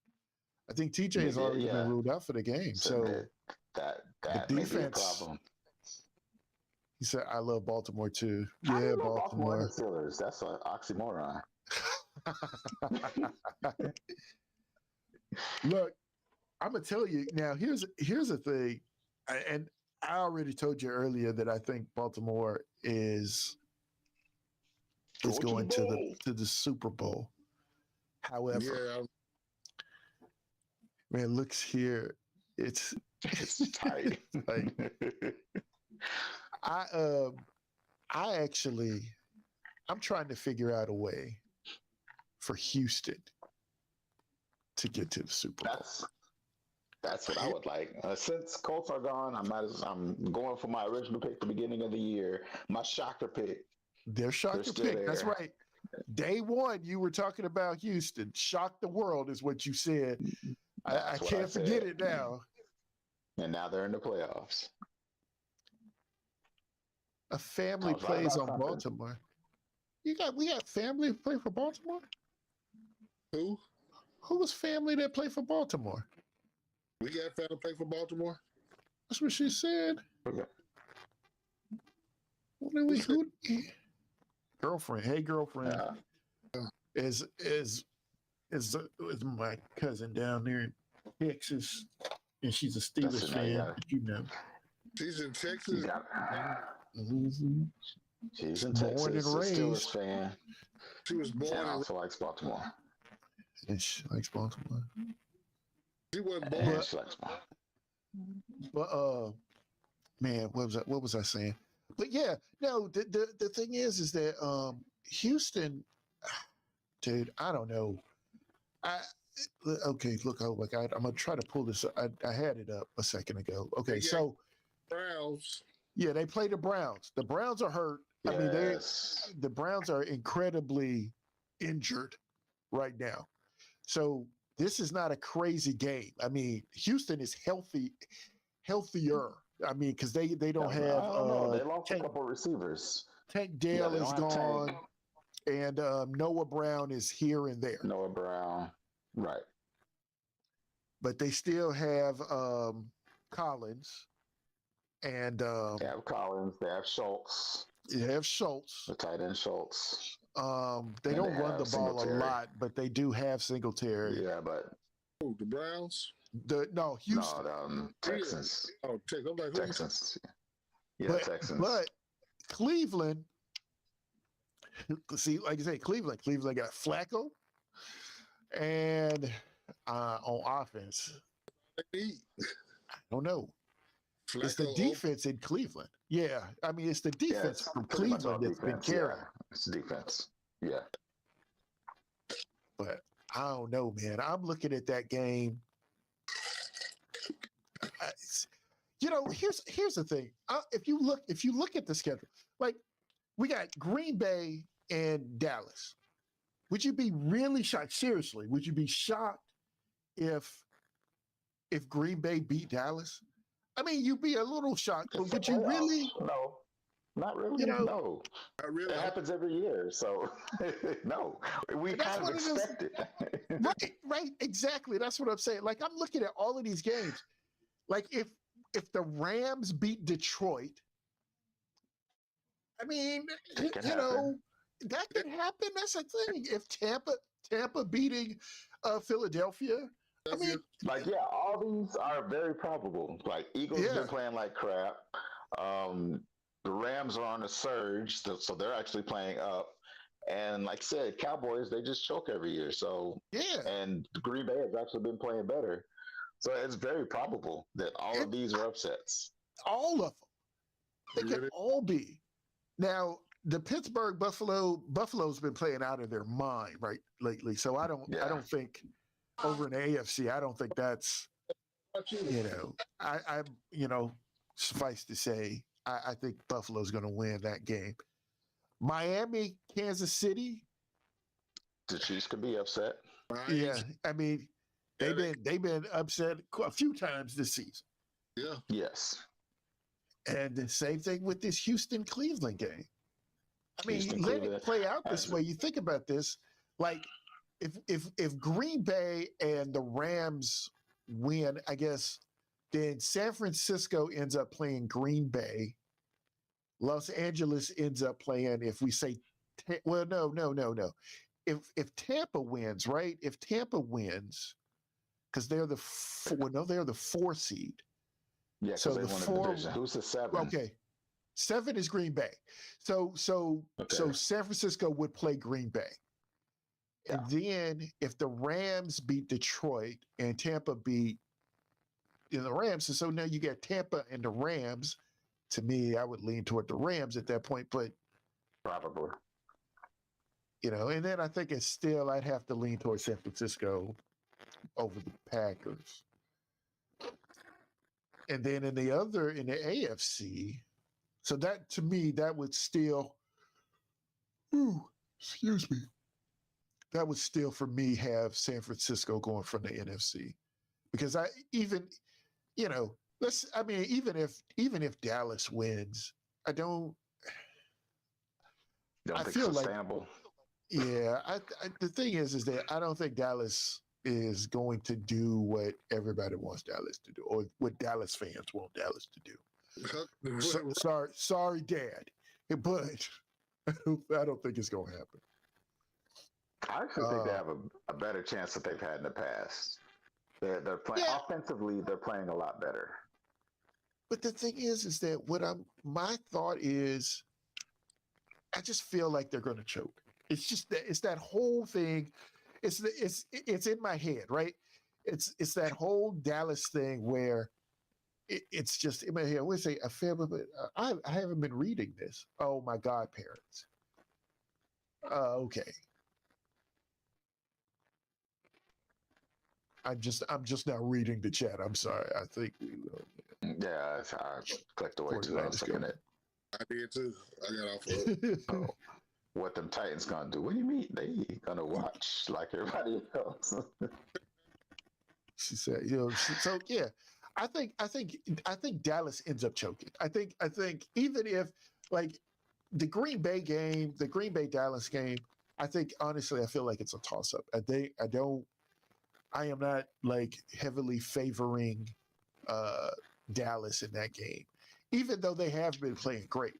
I think TJ has already been ruled out for the game. So that the defense, may be a problem. He said, "I love Baltimore too." How do you love Baltimore and the Steelers? That's an oxymoron. Look, I'm gonna tell you now. Here's the thing, and I already told you earlier that I think Baltimore is going to the Super Bowl. However, man, looks here, it's tight. Like, I'm trying to figure out a way for Houston to get to the Super Bowl. That's what I would like. Since Colts are gone, I'm going for my original pick at the beginning of the year. My shocker pick. Their shocker pick. That's right. Day one, you were talking about Houston. Shock the world is what you said. I can't forget it now. And now they're in the playoffs. A family plays on Baltimore. We got family play for Baltimore? Who? Who was family that played for Baltimore? We got family play for Baltimore? That's what she said. Okay. Girlfriend. Hey, girlfriend. is my cousin down there in Texas, and she's a That's Steelers it. Now you fan. got it. You know, She's in You Texas. got mm-hmm. She's in Born and Texas, a Steelers raised, fan, She was born and and also likes Baltimore. and she likes Baltimore. she wasn't born. And But she likes Baltimore. but man, what was I saying? But yeah, no, the thing is that Houston, dude, I don't know. I okay, look, oh my God, I'm gonna try to pull this. I had it up a second ago. Okay, They got so Browns. yeah, they play the Browns. The Browns are hurt. I mean, Yes. the Browns are incredibly injured right now. So this is not a crazy game. I mean, Houston is healthier. I mean, because they don't I have don't know. They lost a couple of receivers. Tank Yeah, Dell they is don't have gone, Tank. and Noah Brown is here and there. Noah Brown. Right. But they still have Collins, and They have Collins. They have Schultz. they have Schultz. The tight end Schultz. They And don't they run the have ball a Singletary. lot, but they do have Singletary. Yeah, but Oh, the Browns. No, Houston. no, Texans. Oh, I'm like, who you Texans. Yeah, but, Texans. But Cleveland, see, like I say, Cleveland got Flacco, and on offense, talking? I don't know. It's the Flacco, defense in Cleveland. Yeah, I mean, it's the Yeah, defense it's from pretty much all Cleveland that's been defense. carrying. Yeah, it's defense. Yeah. But I don't know, man. I'm looking at that game. Here's the thing. If you look at the schedule, like we got Green Bay and Dallas. Would you be really shocked? Seriously, would you be shocked if Green Bay beat Dallas? I mean, you'd be a little shocked, but would you really? No, not really. You know, No, I really it happens every year. So no, we That's kind of what it is. expect it. Right, exactly. That's what I'm saying. Like I'm looking at all of these games. Like if the Rams beat Detroit, I mean, It can you happen. know, that could happen. That's a thing. If Tampa beating Philadelphia, I mean, Like, yeah, all these are very probable. Like, Eagles Yeah. been playing like crap. The Rams are on a surge, so they're actually playing up. And like I said, Cowboys, they just choke every year. So, yeah, and Green Bay has actually been playing better. So it's very probable that all of these are upsets. all of them. They Really? can all be. Now, the Pittsburgh Buffalo's been playing out of their mind right lately. So I don't think over in the AFC, I don't think that's I suffice to say, I think Buffalo's going to win that game. Miami, Kansas City. The Chiefs could be upset. Yeah, I mean, they've been upset a few times this season. Yeah. Yes. And the same thing with this Houston-Cleveland game. I mean, Houston, let it Cleveland. play out this way. You think about this, like if Green Bay and the Rams win, I guess, then San Francisco ends up playing Green Bay. Los Angeles ends up playing, if we say, no. If Tampa wins, right? If Tampa wins, because they're the 4 seed. Yeah, So because they the won the 4 division. Who's the 7? Okay. 7 is Green Bay. So San Francisco would play Green Bay. Yeah. And then if the Rams beat Detroit and Tampa beat the Rams, and so now you got Tampa and the Rams. To me, I would lean toward the Rams at that point, but Probably. and then I think I'd have to lean toward San Francisco over the Packers. And then in the AFC, so that to me, that would still, excuse me, that would still for me have San Francisco going from the NFC, because even if Dallas wins, I Don't think feel like sustainable. Yeah, the thing is that I don't think Dallas is going to do what everybody wants Dallas to do, or what Dallas fans want Dallas to do. Sorry, Dad, but I don't think it's going to happen. I actually think they Uh, have a better chance that they've had in the past. They're playing yeah, offensively. They're playing a lot better. but the thing is that my thought is, I just feel like they're going to choke. It's just that it's that whole thing. It's in my head, right? It's that whole Dallas thing where it's just in my head. I would say a family, but I haven't been reading this. Oh my godparents. Okay, I'm just now reading the chat. I'm sorry. I think we will. Yeah, I clicked away too. I 49 was is looking coming. at I did too. I got off of it. oh, what them Titans gonna do. What do you mean? They gonna watch like everybody else? She said, so yeah, I think Dallas ends up choking. I think even if like the Green Bay game, the Green Bay Dallas game, I think honestly, I feel like it's a toss up. I am not like heavily favoring uh Dallas in that game, even though they have been playing great.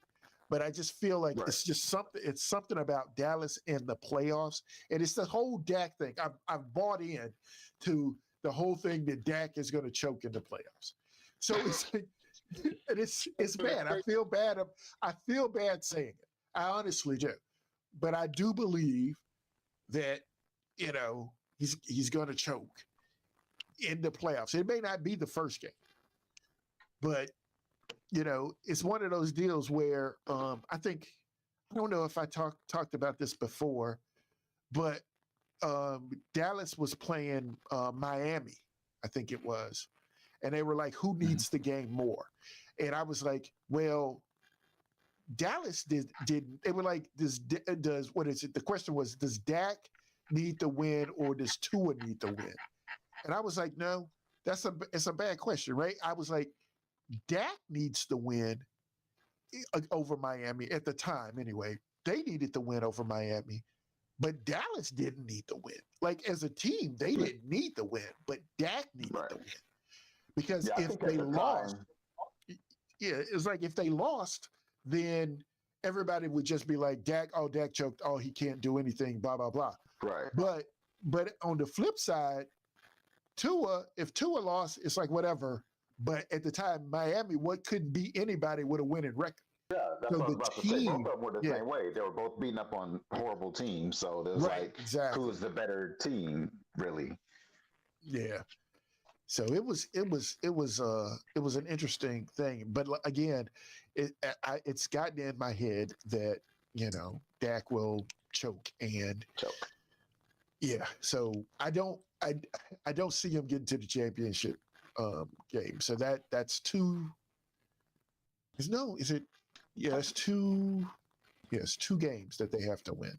But I just feel like Right. it's just something. It's something about Dallas in the playoffs, and it's the whole Dak thing. I've bought in to the whole thing that Dak is going to choke in the playoffs. So it's like, and it's bad. I feel bad saying it. I honestly do, but I do believe that he's going to choke in the playoffs. It may not be the first game, but it's one of those deals where I don't know if I talked about this before, but Dallas was playing Miami, I think it was, and they were like, "Who Mhm. needs the game more?" And I was like, "Well, Dallas did. They were like, does what is it? The question was, does Dak need to win or does Tua need to win?" And I was like, "No, it's a bad question, right?" I was like, Dak needs to win over Miami at the time anyway. They needed to win over Miami, but Dallas didn't need to win. Like as a team, they didn't need to win, but Dak needed Right. to win because Yeah, I if think at they the lost, time, yeah, it's like if they lost, then everybody would just be like, Dak, oh, Dak choked, oh, he can't do anything, blah blah blah. right. But on the flip side, if Tua lost, it's like whatever. But at the time, Miami, what couldn't be anybody with a winning record. Yeah, that's So what I was the about to say. Both team, of them were the yeah, same way. They were both beating up on horrible teams. So there's right, like, exactly, who's the better team, really? yeah. So it was an interesting thing, but again, it's gotten in my head that Dak will choke, and Choke. yeah, so I don't see him getting to the championship game. So that's two. Is no, is it? Yeah, it's two. Yes, two games that they have to win. So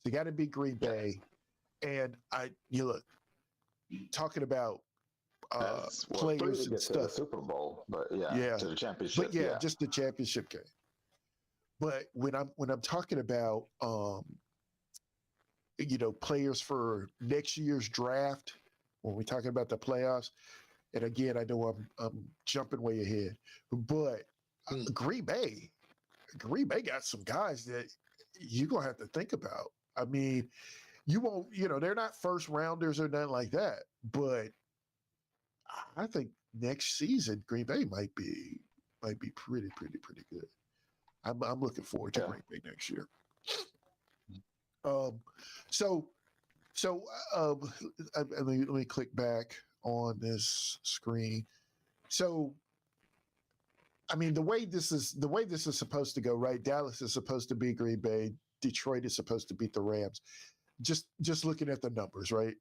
you got to beat Green Yeah. Bay, and look, talking about That's well, three to players and get to the stuff. Super Bowl, but yeah, Yeah, to the but championship, yeah, yeah. just the championship game. But when I'm talking about players for next year's draft, when we're talking about the playoffs, and again, I know I'm jumping way ahead, but Hmm. Green Bay got some guys that you're gonna have to think about. I mean, you won't, they're not first rounders or nothing like that, but I think next season Green Bay might be pretty good. I'm looking forward to Yeah. Green Bay next year. Um, so so let me click back on this screen. So I mean, the way this is supposed to go, right? Dallas is supposed to beat Green Bay. Detroit is supposed to beat the Rams. Just looking at the numbers, right?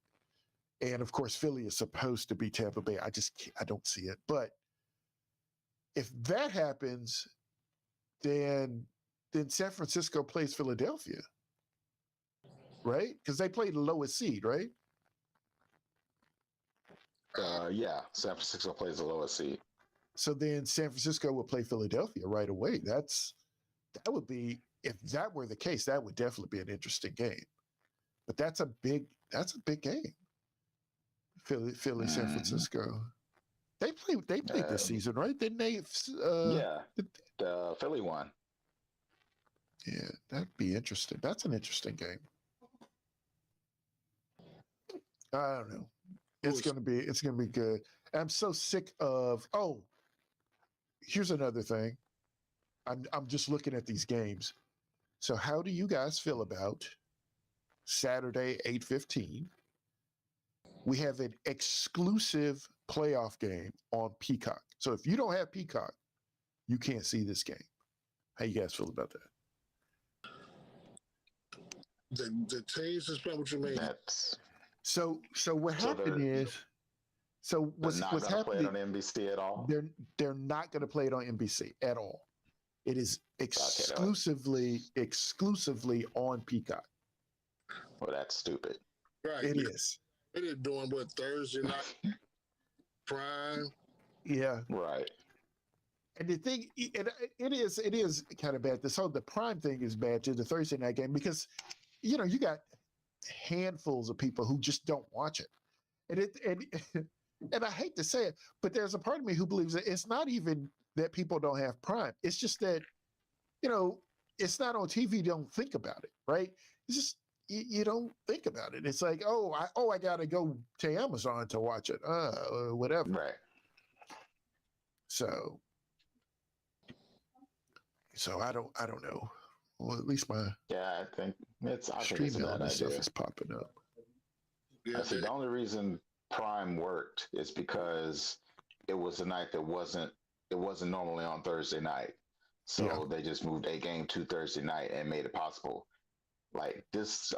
And of course, Philly is supposed to beat Tampa Bay. I don't see it. But if that happens, then San Francisco plays Philadelphia, right? Because they play the lowest seed, right? Yeah. San Francisco plays the lowest seed. So then San Francisco would play Philadelphia right away. That would be, if that were the case, that would definitely be an interesting game. But that's a big game. Philly, San Francisco. They played this season, right? Didn't they? Yeah, the Philly one. Yeah, that'd be interesting. That's an interesting game. I don't know. It's gonna be good. I'm so sick of. Oh, here's another thing. I'm just looking at these games. So how do you guys feel about Saturday 8:15? We have an exclusive playoff game on Peacock. So if you don't have Peacock, you can't see this game. How you guys feel about that? The team suspend what you mean? That's So what happened is, so what's not gonna play happening? it on NBC at all. They're not going to play it on NBC at all. It is exclusively on Peacock. Well, that's stupid. Right. It is. It is doing what, Thursday night prime. Yeah. Right. And the thing, it is kind of bad. The prime thing is bad too, the Thursday night game, because you got handfuls of people who just don't watch it, and I hate to say it, but there's a part of me who believes that it's not even that people don't have prime. It's just that it's not on TV. You don't think about it, right? It's just you don't think about it. It's like, I gotta go to Amazon to watch it, whatever. Right. So I don't know. Well, at least my I think it's stream a bad element stuff idea. is popping up. Yeah, I see. The only reason Prime worked is because it was a night it wasn't normally on Thursday night. So they just moved a game to Thursday night and made it possible. Like this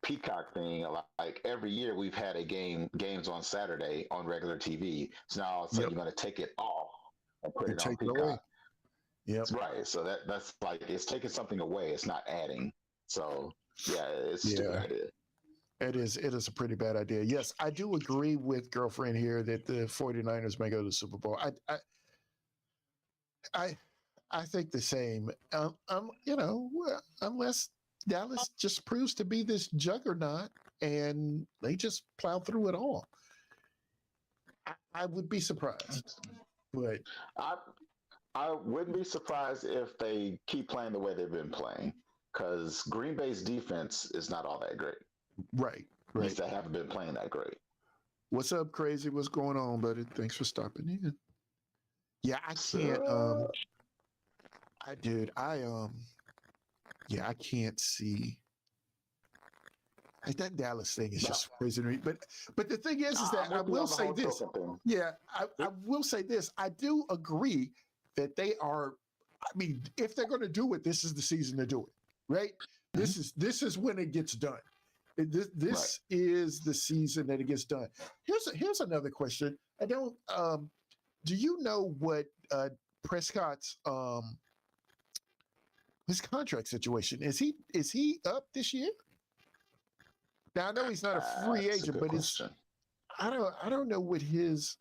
Peacock thing, like every year we've had games on Saturday on regular TV. So now all of a sudden you're going to take it off and put it on Peacock. Yep. Right. So that's like it's taking something away. It's not adding. So it's a stupid idea. It is a pretty bad idea. Yes, I do agree with girlfriend here that the 49ers may go to the Super Bowl. I think the same. Unless Dallas just proves to be this juggernaut and they just plow through it all. I would be surprised. But I wouldn't be surprised if they keep playing the way they've been playing, because Green Bay's defense is not all that great. Right. At least they haven't been playing that great. What's up, Crazy? What's going on, buddy? Thanks for stopping in. Yeah, I can't. I can't see. That Dallas thing is just crazy to me. But the thing is that I will say this. Yeah, I will say this. I do agree that they are. I mean, if they're going to do it, this is the season to do it, right? Mm-hmm. This is when it gets done. This is the season that it gets done. Here's another question. I don't. Do you know what Prescott's his contract situation is? He up this year? Now I know he's not a free agent, but I don't know what his.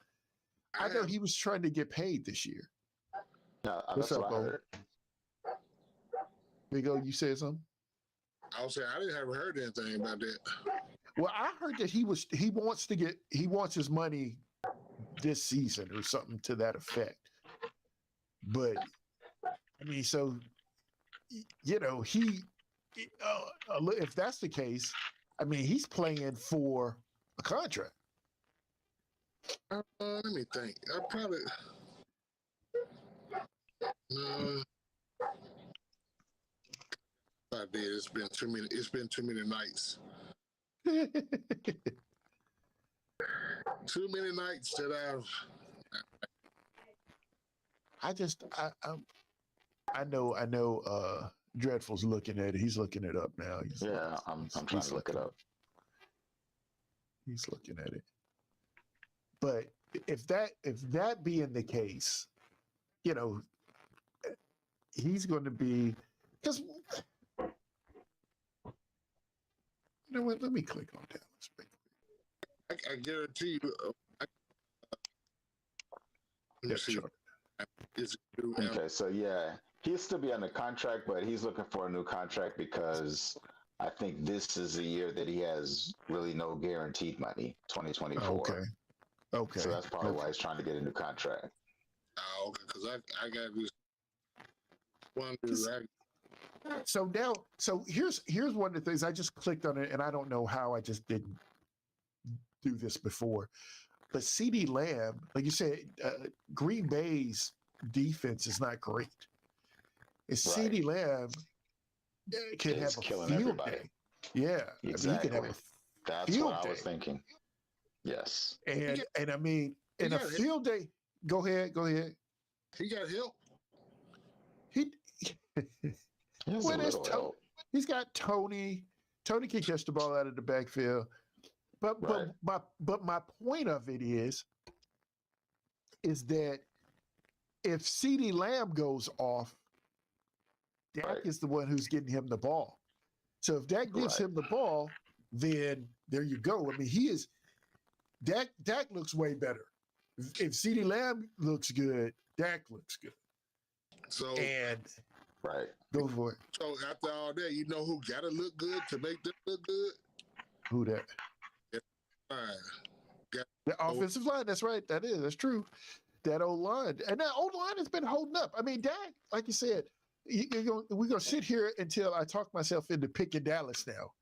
I know he was trying to get paid this year. What's up, Bo? Big O, you said something? I was saying I didn't have heard anything about that. Well, I heard that he wants his money this season or something to that effect. But I mean, so if that's the case, I mean, he's playing for a contract. Let me think. I probably. I did. It's been too many. It's been too many nights. Too many nights that I know. Dreadful's looking at it. He's looking it up now. I'm trying to look it up. He's looking at it. But if that being the case, he's going to be, because you know what? Let me click on Dallas. I guarantee you. Sure. Okay, so he'll still be under contract, but he's looking for a new contract because I think this is the year that he has really no guaranteed money, 2024. Okay. So that's probably why he's trying to get a new contract. Oh, okay, because I got this one. So here's one of the things I just clicked on it, and I don't know how I just didn't through this before, but CD Lamb, like you said, Green Bay's defense is not great. And CD Lamb can have a killing field everybody. day. Yeah, Exactly. I mean, he can have a That's field what day. I was thinking. Yes. And I mean, in a field day, go ahead. He got help. He's got Tony. Tony can catch the ball out of the backfield. But my point of it is that if CeeDee Lamb goes off, Dak is the one who's getting him the ball. So if Dak gives him the ball, then there you go. I mean, Dak looks way better. If CeeDee Lamb looks good, Dak looks good. So go for it. So after all that, you know who gotta look good to make them look good? Who that? The offensive line. That's right. That's true. That old line, and that old line has been holding up. I mean, Dak, like you said, we're gonna sit here until I talk myself into picking Dallas now.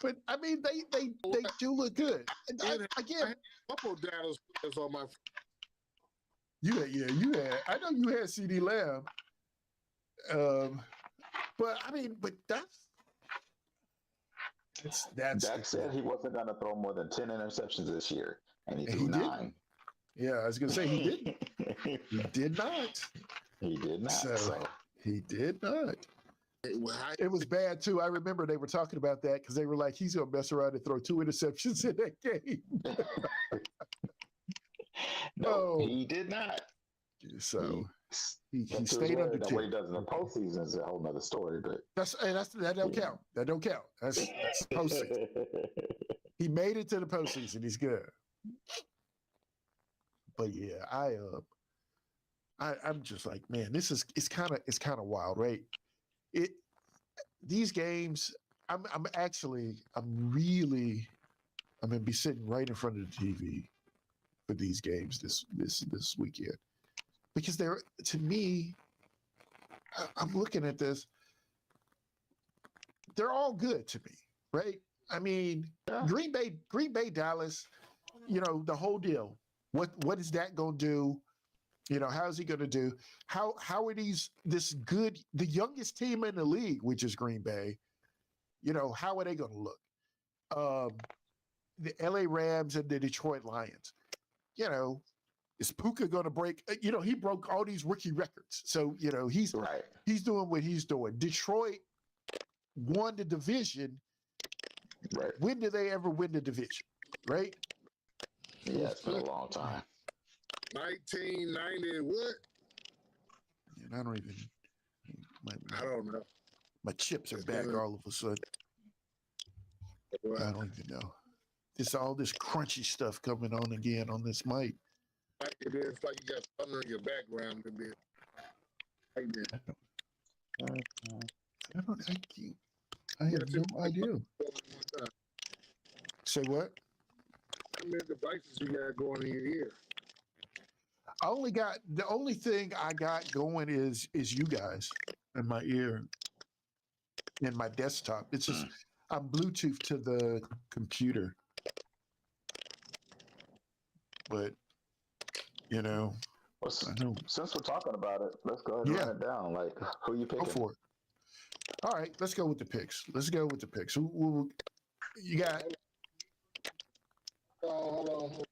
But I mean, they do look good. And I had again, a couple of Dallas players on my. You had. I know you had CD Lamb. But I mean, that's Dak said he wasn't going to throw more than 10 interceptions this year, and he threw 9. Didn't. Yeah, I was going to say he didn't. He did not. He did not. So he did not. It was bad too. I remember they were talking about that because they were like, he's going to mess around and throw 2 interceptions in that game. No, he did not. So he stayed under 10. What he does in the postseason is a whole nother story, but that don't count. That don't count. That's postseason. He made it to the postseason. He's good. But yeah, I'm just like, man, it's kind of wild, right? These games, I'm gonna be sitting right in front of the TV for these games this weekend, because to me, I'm looking at this, they're all good to me, right? I mean, Green Bay, Dallas, the whole deal. What is that going to do? How is he going to do? How are this good, the youngest team in the league, which is Green Bay, how are they going to look? The LA Rams and the Detroit Lions, is Puka going to break? He broke all these rookie records. So, he's doing what he's doing. Detroit won the division. Right. When did they ever win the division? Right? Yeah, it's been a long time. 1990 what? And I don't even. I don't know. My chips are back all of a sudden. I don't even know. All this crunchy stuff coming on again on this mic. It's like you got thunder in your background a bit. Like that. I have no idea. Say what? How many devices you got going in your ear? The only thing I got going is you guys in my ear and my desktop. It's just I'm Bluetooth to the computer. But since we're talking about it, let's go ahead and run it down. Like, who you picking? Go for it. All right, let's go with the picks. Who you got? Hold on.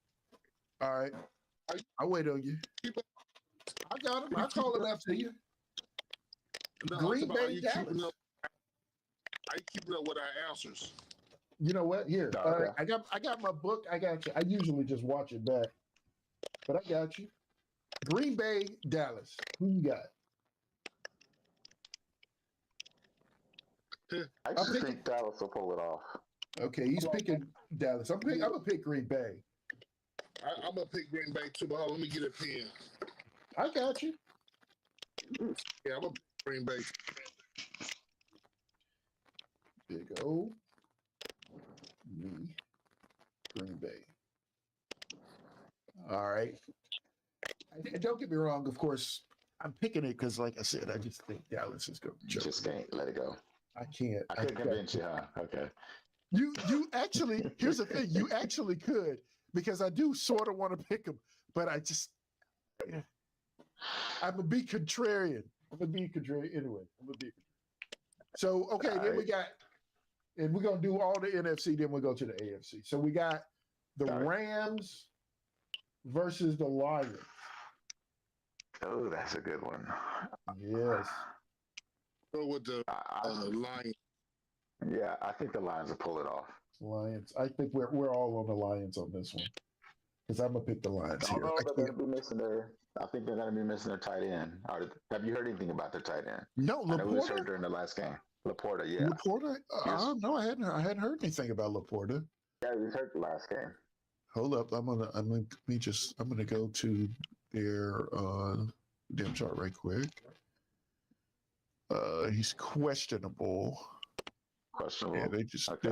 All right. I'll wait on you. I got him. I'll call it after you. Green Bay, Dallas. Are you keeping up with our answers? You know what? Here, I got my book. I got you. I usually just watch it back, but I got you. Green Bay, Dallas. Who you got? I actually think Dallas will pull it off. Okay, he's picking Dallas. I'm gonna pick Green Bay. I'm gonna pick Green Bay too, but let me get a pen. I got you. Yeah, I'm gonna pick Green Bay. Big O. Me. Green Bay. All right. And don't get me wrong, of course, I'm picking it because, like I said, I just think Dallas is going to choke. Just can't let it go. I can't. I couldn't convince you, huh? Okay. You actually, here's the thing, you actually could, because I do sort of want to pick them, but I'm gonna be contrarian. I'm gonna be contrarian anyway. I'm gonna be so okay. All Then we right. got, and we're gonna do all the NFC. Then we'll go to the AFC. So we got the All right. Rams versus the Lions. Oh, that's a good one. Yes. Go with the Lions. Yeah, I think the Lions will pull it off. Lions. I think we're all on the Lions on this one because I'm gonna pick the Lions here. Although they're going to be missing I think they're going to be missing their tight end. Have you heard anything about their tight end? No, I know he was hurt Laporta. during the last game. Laporta, yeah. Laporta. No, I hadn't heard anything about Laporta. Yeah, he was hurt the last game. Hold up, I'm gonna go to their depth chart right quick. He's questionable. Questionable. Yeah, they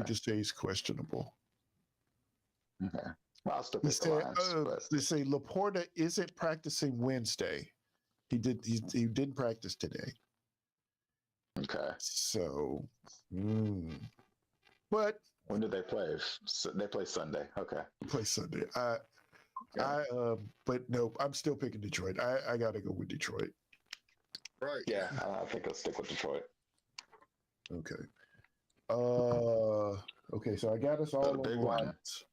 just say he's questionable. Okay. Well, I'll still pick the Lions. They say Laporta isn't practicing Wednesday. He didn't practice today. Okay. So, but when do they play? They play Sunday. Okay. Play Sunday. But no, I'm still picking Detroit. I gotta go with Detroit. Right. Yeah, I think I'll stick with Detroit. Okay. Okay, so I got us all on the Lions.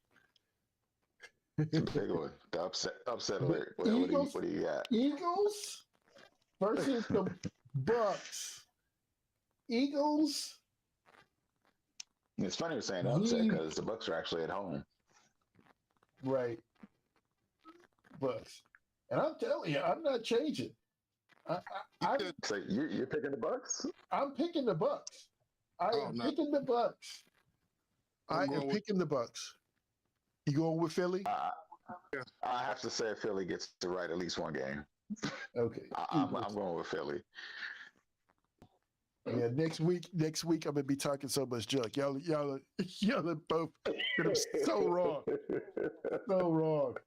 It's a big one. The upset alert. What do you got? Eagles versus the Bucks. Eagles. It's funny you're saying upset because the Bucks are actually at home. Right. Bucks. And I'm telling you, I'm not changing. So you're picking the Bucks? I'm picking the Bucks. Picking the Bucks. I am picking the Bucks. You going with Philly? I have to say Philly gets to write at least one game. Okay. I'm going with Philly. Yeah, next week I'm gonna be talking so much junk. Y'all are both so wrong. So wrong.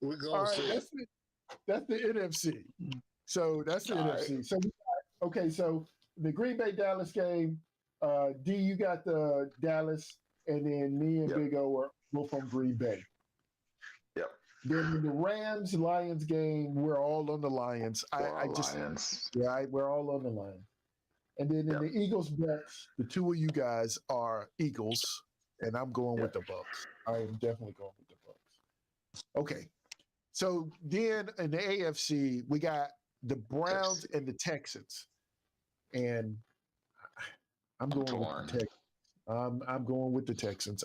We're going all right, that's the NFC. So that's the NFC. Right. So so the Green Bay Dallas game, D, you got the Dallas, and then me and Big O are both from Green Bay. Yep. Then in the Rams Lions game, we're all on the Lions. Lions. Yeah, we're all on the Lions. And then in the Eagles Bucks, the two of you guys are Eagles, and I'm going with the Bucks. I am definitely going with the Bucks. Okay. So then in the AFC, we got the Browns and the Texans. And I'm going with the Texans. I'm going with the Texans.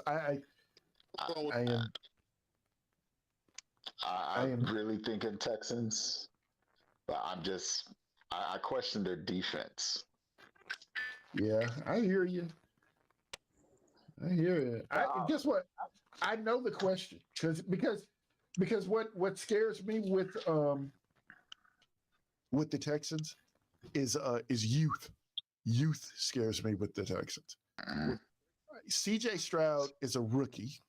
I'm really thinking Texans, but I question their defense. Yeah, I hear you. Guess what? I know the question because what scares me with the Texans is youth. Youth scares me with the Texans. CJ Stroud is a rookie.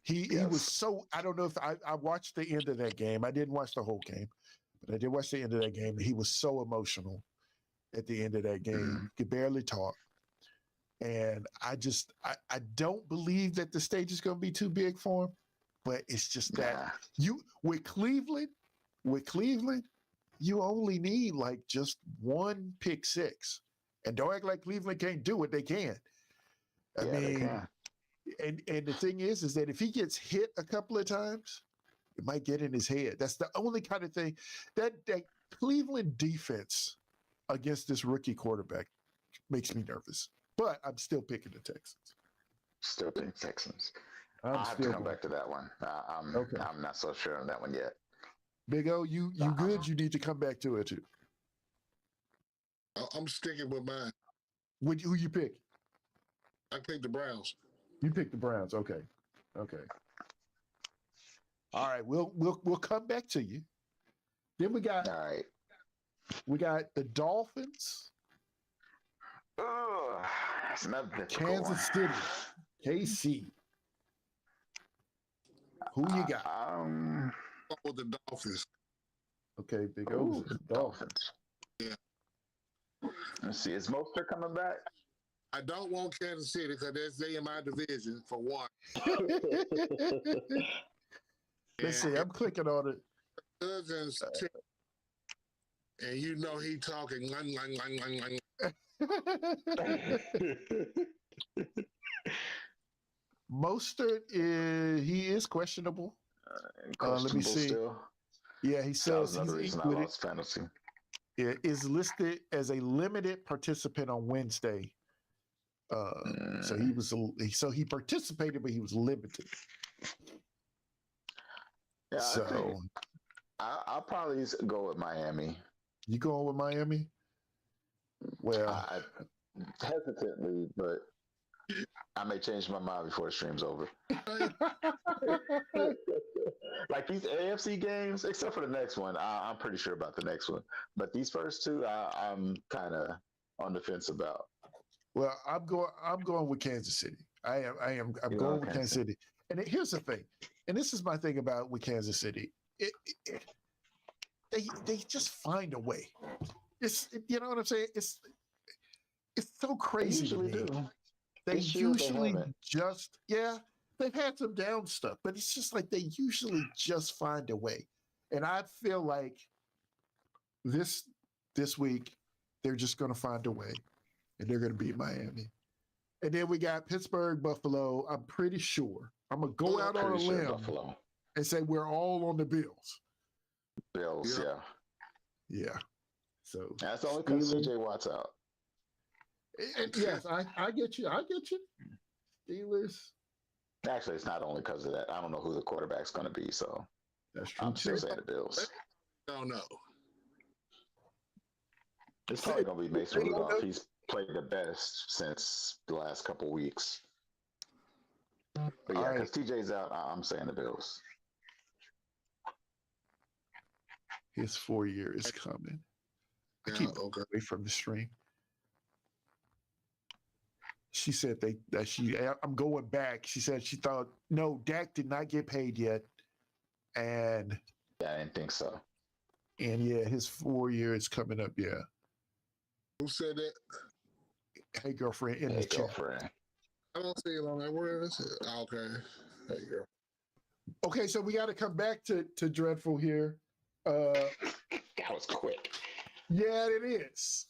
He was so, I don't know if I watched the end of that game. I didn't watch the whole game, but I did watch the end of that game. He was so emotional at the end of that game. He could barely talk. And I don't believe that the stage is going to be too big for him, but it's just that with Cleveland, you only need like just one pick six. And don't act like Cleveland can't do it. They can. I mean, and the thing is that if he gets hit a couple of times, it might get in his head. That's the only kind of thing that Cleveland defense against this rookie quarterback makes me nervous. But I'm still picking the Texans. Still picking Texans. I'll have to come back to that one. I'm not so sure on that one yet. Big O, you good? You need to come back to it too. I'm sticking with mine. Who you pick? I picked the Browns. You picked the Browns. Okay. All right. We'll come back to you. Then we got the Dolphins. Oh, that's another Kansas City, KC. Who you got? With the Dolphins. Okay, Big O. Dolphins. Yeah. Let's see. Is Mostert coming back? I don't want Kansas City because they in my division for one. Let's see. I'm clicking on it. Cousins, and you know he talking. Mostert is questionable. Let me see. Still. Yeah, he That says was another he's reason I lost fantasy. It is listed as a limited participant on Wednesday. So he participated, but he was limited. Yeah, so I'll probably go with Miami. You going with Miami? Well, hesitantly, but I may change my mind before the stream's over. Like these AFC games, except for the next one, I'm pretty sure about the next one. But these first two, I'm kind of on the fence about. Well, I'm going with Kansas City. I'm going with Kansas City. And here's the thing, and this is my thing about with Kansas City. They just find a way. You know what I'm saying? It's so crazy to me. They usually just they've had some down stuff, but it's just like they usually just find a way. And I feel like this week they're just going to find a way, and they're going to beat Miami. And then we got Pittsburgh, Buffalo. I'm pretty sure I'm gonna go out on a limb and say we're all on the Bills. Bills, yeah. So that's only because CJ Watt's out. Yes, I get you. Steelers. Actually, it's not only because of that. I don't know who the quarterback's going to be, so that's true. I'm still saying the Bills. Don't know. It's probably going to be Mason Rudolph. He's played the best since the last couple weeks. But yeah, because TJ's out, I'm saying the Bills. His 4 year is coming. I keep away from the stream. She said I'm going back. She said she thought, no, Dak did not get paid yet. And I didn't think so. And his 4 year is coming up. Yeah. Who said that? Hey, girlfriend, in the chat. I don't see it on that. Where is it? Okay. There you go. Okay, so we got to come back to Dreadful here. That was quick. Yeah, it is.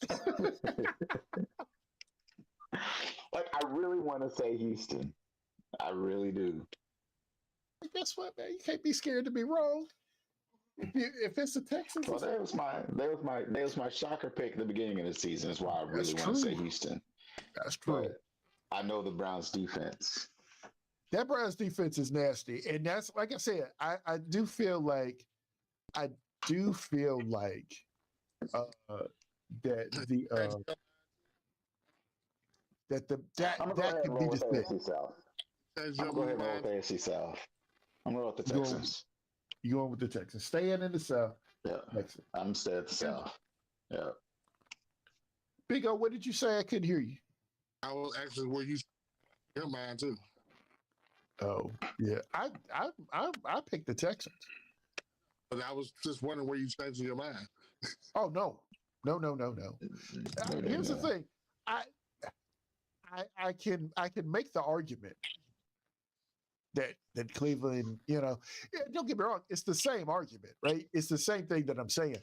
Like, I really want to say Houston. I really do. Guess what, man? You can't be scared to be wrong. If it's the Texans, well, that was my shocker pick at the beginning of the season. Is why I really want to say Houston. That's true. But I know the Browns defense. That Browns defense is nasty, and that's like I said. I do feel like that could be the thing. I'm going to go ahead and roll with AFC South. I'm going with the Texans. You going with the Texans? Staying in the South. Yeah, I'm staying at the South. Yeah. Big O, what did you say? I couldn't hear you. I was actually where you your mind too. Oh yeah, I picked the Texans. But I was just wondering where you changed your mind. Oh no. Here's the thing. I can make the argument that Cleveland, don't get me wrong, it's the same argument, right? It's the same thing that I'm saying.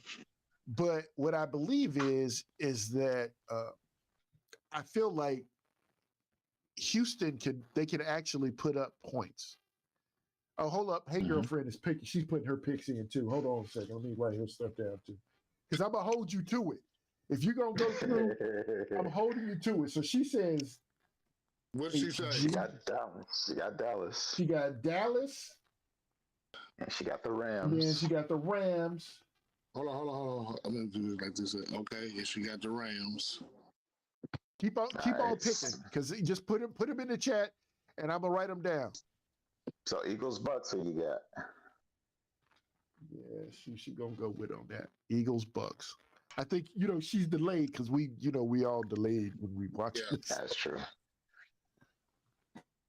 But what I believe is that I feel like Houston can actually put up points. Oh, hold up. Hey, girlfriend is picking. She's putting her picks in too. Hold on a second. Let me write her stuff down too. Because I'm going to hold you to it. If you're going to go through, I'm holding you to it. So she says. What did she say? She got Dallas. She got Dallas. And she got the Rams. Yeah, she got the Rams. Hold on. I'm going to do it like this. Okay, yeah, she got the Rams. Keep on picking. Because just put them in the chat, and I'm going to write them down. So Eagles, Bucks, who you got? Yeah, she gonna go with on that. Eagles, Bucks. I think she's delayed because we all delayed when we watch this. That's true.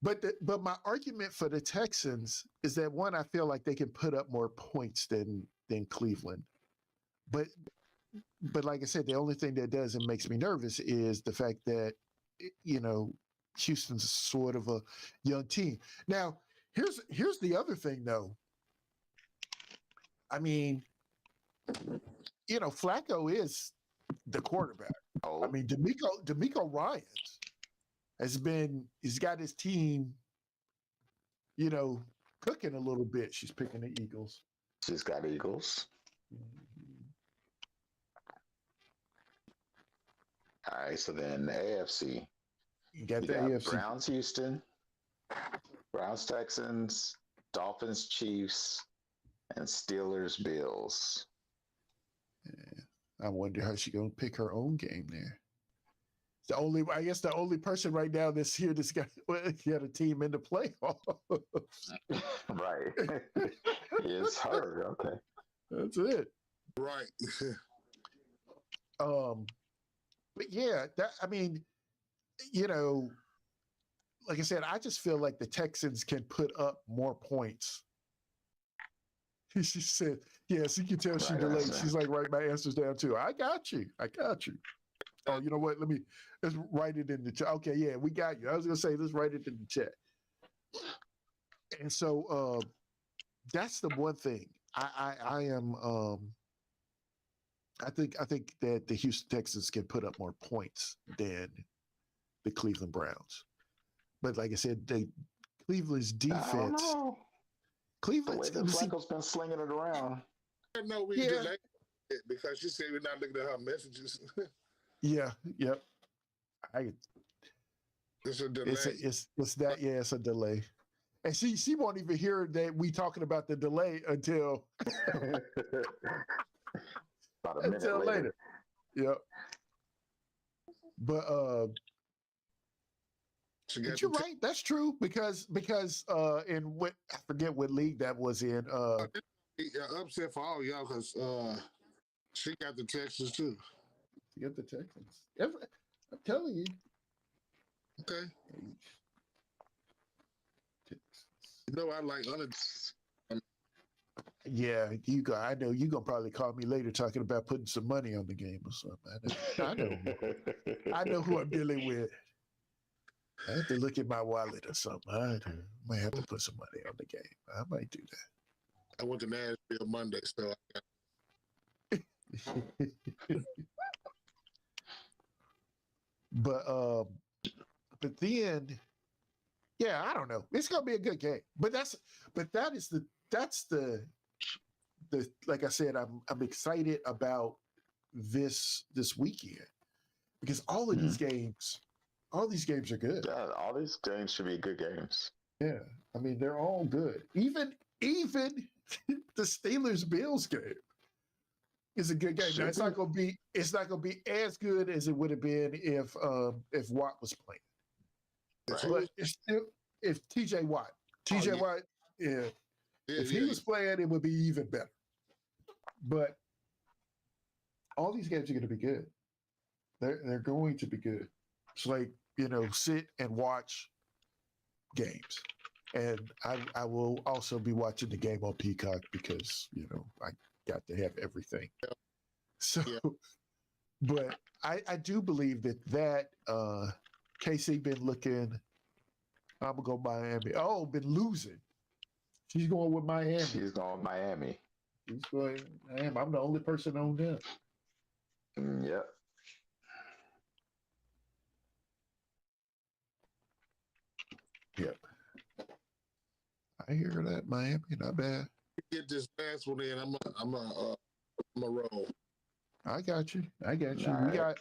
But my argument for the Texans is that one, I feel like they can put up more points than Cleveland. But but like I said, the only thing that does and makes me nervous is the fact that Houston's sort of a young team. Now, here's the other thing though. I mean, Flacco is the quarterback. I mean, D'Amico Ryans he's got his team, cooking a little bit. She's picking the Eagles. She's got Eagles. All right, so then the AFC. You got the AFC. Browns, Houston, Browns, Texans, Dolphins, Chiefs, and Steelers, Bills. Yeah. I wonder how she's gonna pick her own game there. I guess the only person right now that's got a team in the playoffs. Right. It's her. Okay. That's it. Right. But yeah, like I said, I just feel like the Texans can put up more points. She said, yes, you can tell she delayed. She's like, write my answers down too. I got you. Oh, you know what? Let's write it in the chat. Okay, yeah, we got you. I was gonna say, let's write it in the chat. And so that's the one thing. I think that the Houston Texans can put up more points than the Cleveland Browns. But like I said, Cleveland's defense. Cleveland's the way that Flacco's been slinging it around. No, we delayed it because she said we're not looking at her messages. Yeah. Yep. It's a delay. It's a delay. And she won't even hear that we talking about the delay until about a minute later. Yep. But you're right. That's true because in what I forget what league that was in. Upset for all y'all because she got the Texans too. She got the Texans. I'm telling you. Okay. I like Yeah, I know you're gonna probably call me later talking about putting some money on the game or something. I know who I'm dealing with. I have to look at my wallet or something. I might have to put some money on the game. I might do that. I went to Nashville Monday, so but then, yeah, I don't know. It's gonna be a good game. That's the like I said, I'm excited about this weekend because all these games are good. Yeah, all these games should be good games. Yeah, I mean they're all good. Even the Steelers Bills game is a good game. Now, it's not gonna be as good as it would have been if Watt was playing. Right. But it's still if TJ Watt, Watt, if he was playing, it would be even better. But all these games are going to be good. They're going to be good. It's like sit and watch games, and I will also be watching the game on Peacock because I got to have everything. So, but I do believe that KC been looking. I'm gonna go Miami. Oh, been losing. She's going with Miami. She's going with Miami. She's going. I'm the only person on them. Yep. Yep. I hear that Miami, not bad. Get this last one in. I'm a roll. I got you. Right.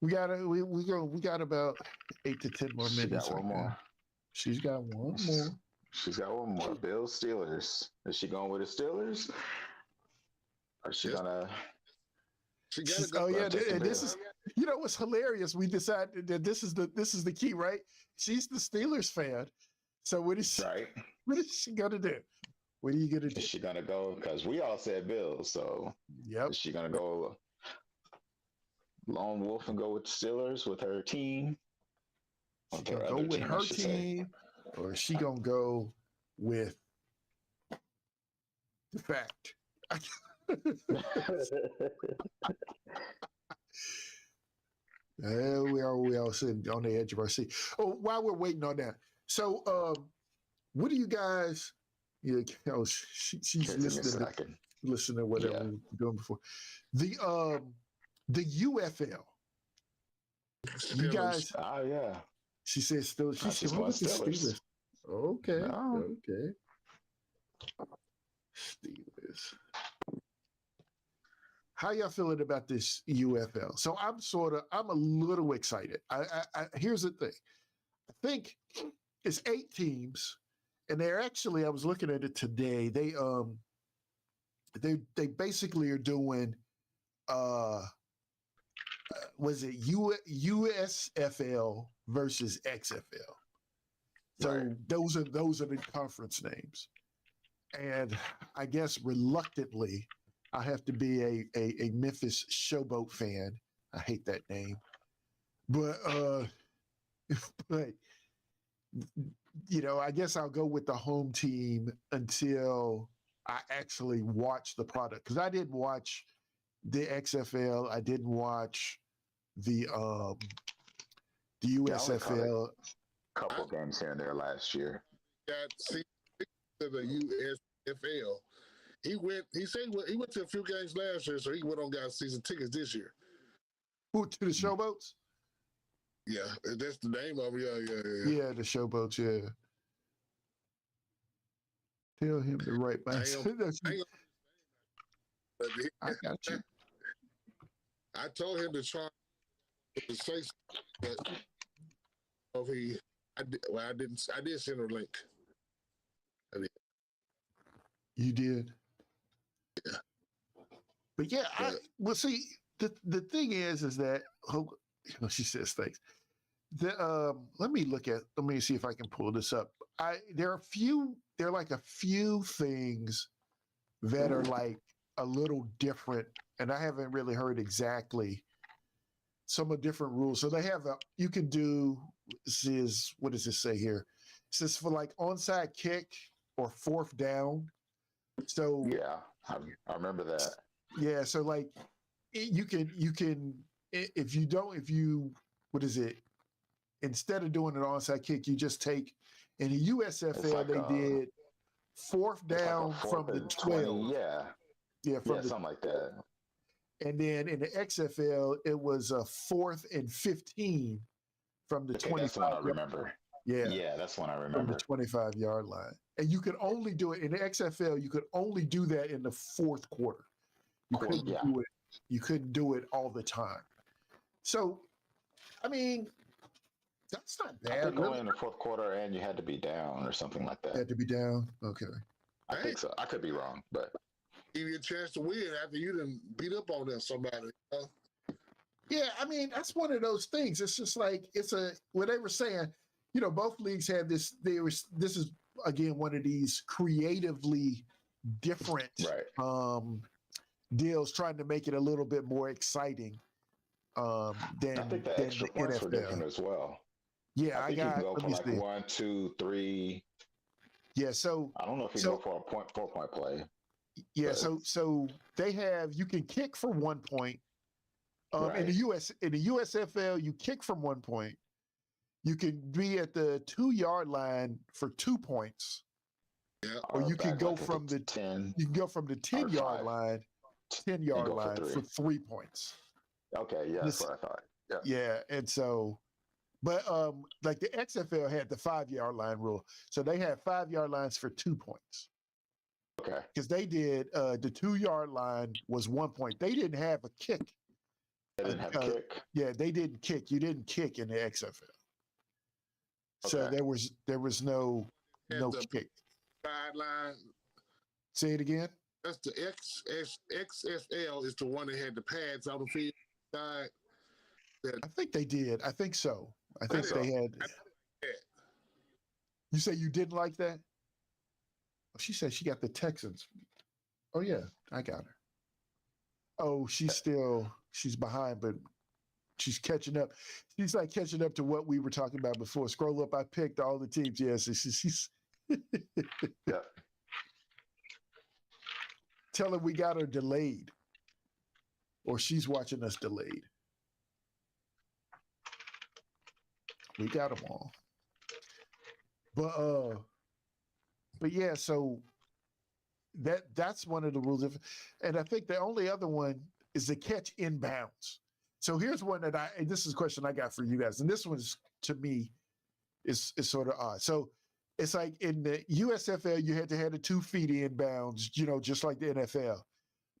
We got about 8 to 10 more minutes. She's got one more. She's got one more. Bills, Steelers. Is she going with the Steelers? Or is she gonna? She gotta go. Oh yeah, and this is what's hilarious. We decided that this is the key, right? She's the Steelers fan. So what is she gonna do? What are you gonna do? Is she gonna go? Because we all said Bills. So is she gonna go lone wolf and go with the Steelers with her team? She gonna go with her team, or is she gonna go with the fact? We all sitting on the edge of our seat. Oh, while we're waiting on that, so what do you guys? Yeah, she's listening to whatever we were doing before. The UFL. You guys. Oh yeah. She says still. She's still with the Steelers. Okay. No. Okay. Steelers. How y'all feeling about this UFL? So I'm a little excited. Here's the thing. I think it's 8 teams, and they're actually. I was looking at it today. They basically are doing. Was it USFL versus XFL? So right. those are the conference names, and I guess reluctantly, I have to be a Memphis Showboat fan. I hate that name, but I guess I'll go with the home team until I actually watch the product, because I didn't watch the XFL. I didn't watch the USFL. Couple games here and there last year. Got see to the USFL. He said he went to a few games last year, so he went on got season tickets this year. Who, to the Showboats? Yeah, that's the name of it. Yeah, the Showboats. Yeah. Tell him to write my. I got you. I told him to try to say something, but I did send a link. You did? Yeah. But yeah, see, the thing is that she says things. Let me see if I can pull this up. There are like a few things that are like a little different, and I haven't really heard exactly some of the different rules. So they have you can do, what does this say here? It says for like onside kick or 4th down. So yeah, I remember that. Yeah, so like you can instead of doing an onside kick, you just take, in the USFL they did 4th down like from the 12. Yeah, something like that. And then in the XFL, it was a 4th and 15 from the 25. That's one I remember. Yeah, that's one I remember. From the 25-yard line. And you could only do it in the XFL. You could only do that in the 4th quarter. You couldn't do it. You couldn't do it all the time. So, I mean, that's not bad. I think only in the 4th quarter, and you had to be down or something like that. You had to be down. Okay. I think so. I could be wrong, but give you a chance to win after you done beat up on somebody. Yeah, I mean, that's one of those things. It's just like what they were saying. Both leagues had this. This is again one of these creatively different deals, trying to make it a little bit more exciting than I think the extra points were different as well. Yeah, I think you can go for like 1, 2, 3. Yeah, so I don't know if you go for a 4-point play. Yeah, so they have, you can kick for 1 point. In the USFL, you kick from 1 point. You can be at the 2-yard line for 2 points. Yeah. Or you can go from the 10. You can go from the 10-yard line, 10-yard line for 3 points. Okay, yeah, that's what I thought. Yeah. Yeah, and so, but like the XFL had the 5-yard line rule, so they had 5-yard lines for 2 points. Okay. Because they did the 2-yard line was 1 point. They didn't have a kick. They didn't have a kick. Yeah, they didn't kick. You didn't kick in the XFL. So there was no kick. Sideline. Say it again. That's the XFL is the one that had the pads on the field side. I think they did. I think so. I think they had. You say you didn't like that? She said she got the Texans. Oh yeah, I got her. Oh, she's behind, but she's catching up. She's like catching up to what we were talking about before. Scroll up. I picked all the teams. Yes, she's. Yeah. Tell her we got her delayed, or she's watching us delayed. We got them all. But yeah, so that's one of the rules. And I think the only other one is the catch inbounds. So here's one that and this is a question I got for you guys, and this one's to me is sort of odd. So it's like in the USFL, you had to have the 2 feet inbounds, just like the NFL.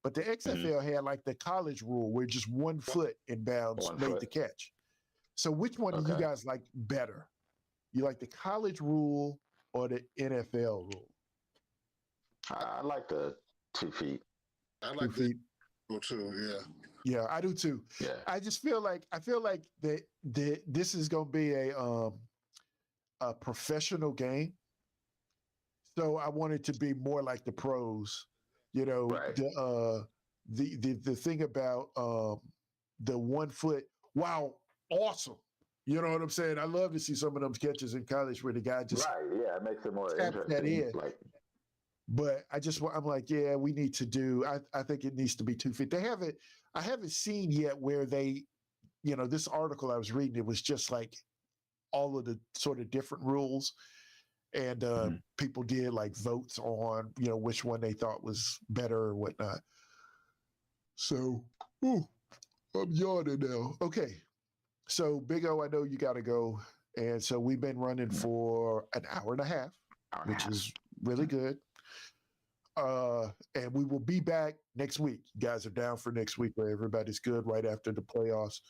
But the XFL had like the college rule where just 1 foot inbounds made the catch. So which one do you guys like better? You like the college rule or the NFL rule? I like the 2 feet. I like 2 feet too. Yeah. Yeah, I do too. Yeah. I feel like that this is going to be a professional game. So I want it to be more like the pros. Right. The thing about the 1 foot, wow, awesome. You know what I'm saying? I love to see some of those catches in college where the guy just it makes it more taps interesting. that in. Like, but I'm like, yeah, we need to do. I think it needs to be 2 feet. I haven't seen yet where they, this article I was reading, it was just like all of the sort of different rules, and people did like votes on which one they thought was better or whatnot. So, I'm yawning now. Okay, so Big O, I know you got to go, and so we've been running for an hour and a half, which is really good. And we will be back next week. You guys are down for next week where everybody's good right after the playoffs.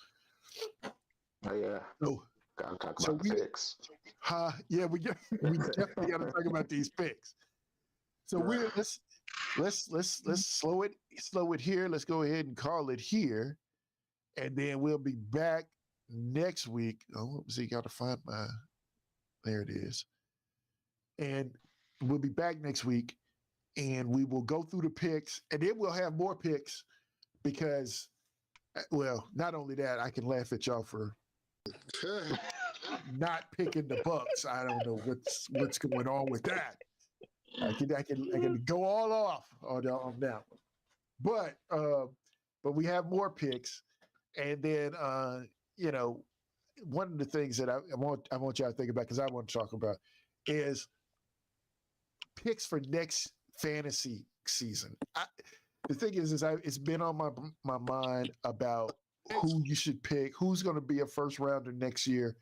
Oh yeah. So, gotta talk about the picks. Yeah, we definitely got to talk about these picks. So let's slow it here. Let's go ahead and call it here, and then we'll be back next week. Oh, let's see, got to find there it is, and we'll be back next week. And we will go through the picks, and then we'll have more picks because, well, not only that, I can laugh at y'all for not picking the Bucks. I don't know what's going on with that. I can go all off on that one, but we have more picks, and then one of the things that I want y'all to think about, because I want to talk about, is picks for next fantasy season. The thing is it's been on my mind about who you should pick, who's going to be a first rounder next year.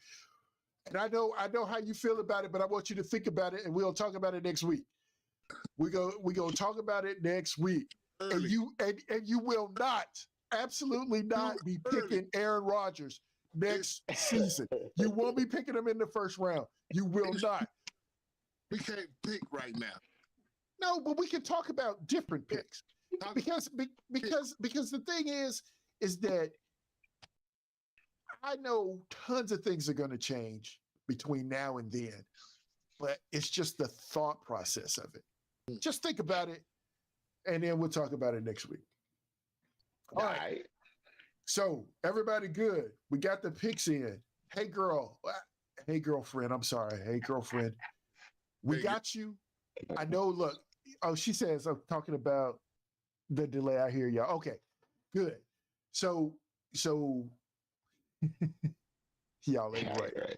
And I know how you feel about it, but I want you to think about it, and we'll talk about it next week. We go talk about it next week. And you will not, absolutely not be picking Aaron Rodgers next season. You won't be picking him in the first round. You will not. We can't pick right now. No, but we can talk about different picks because the thing is that I know tons of things are going to change between now and then, but it's just the thought process of it. Just think about it, and then we'll talk about it next week. All right. So everybody good. We got the picks in. Hey girlfriend. I'm sorry. Hey girlfriend. We got you. I know. Look. Oh, she says I'm talking about the delay. I hear y'all. Okay, good. So y'all ain't right.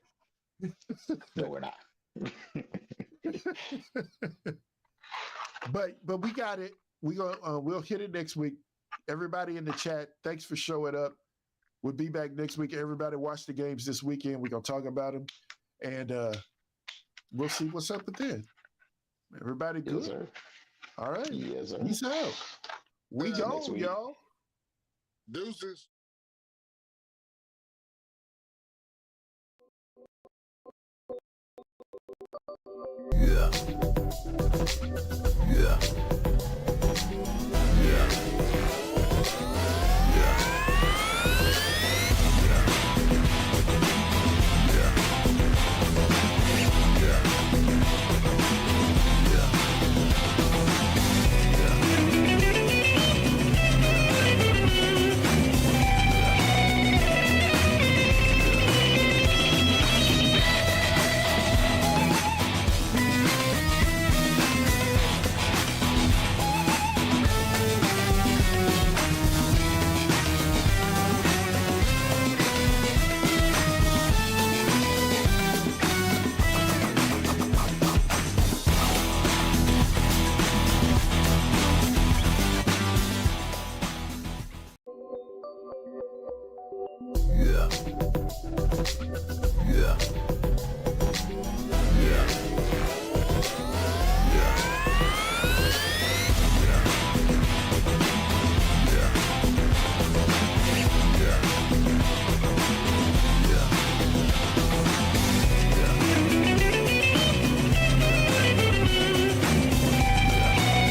No, we're not. But we got it. We'll hit it next week. Everybody in the chat, thanks for showing up. We'll be back next week. Everybody watch the games this weekend. We're gonna talk about them, and we'll see what's up with them. Everybody good? Yes, sir. All right. Yes, sir. Peace out. We go, y'all. Deuces. Yeah. Yeah. Yeah.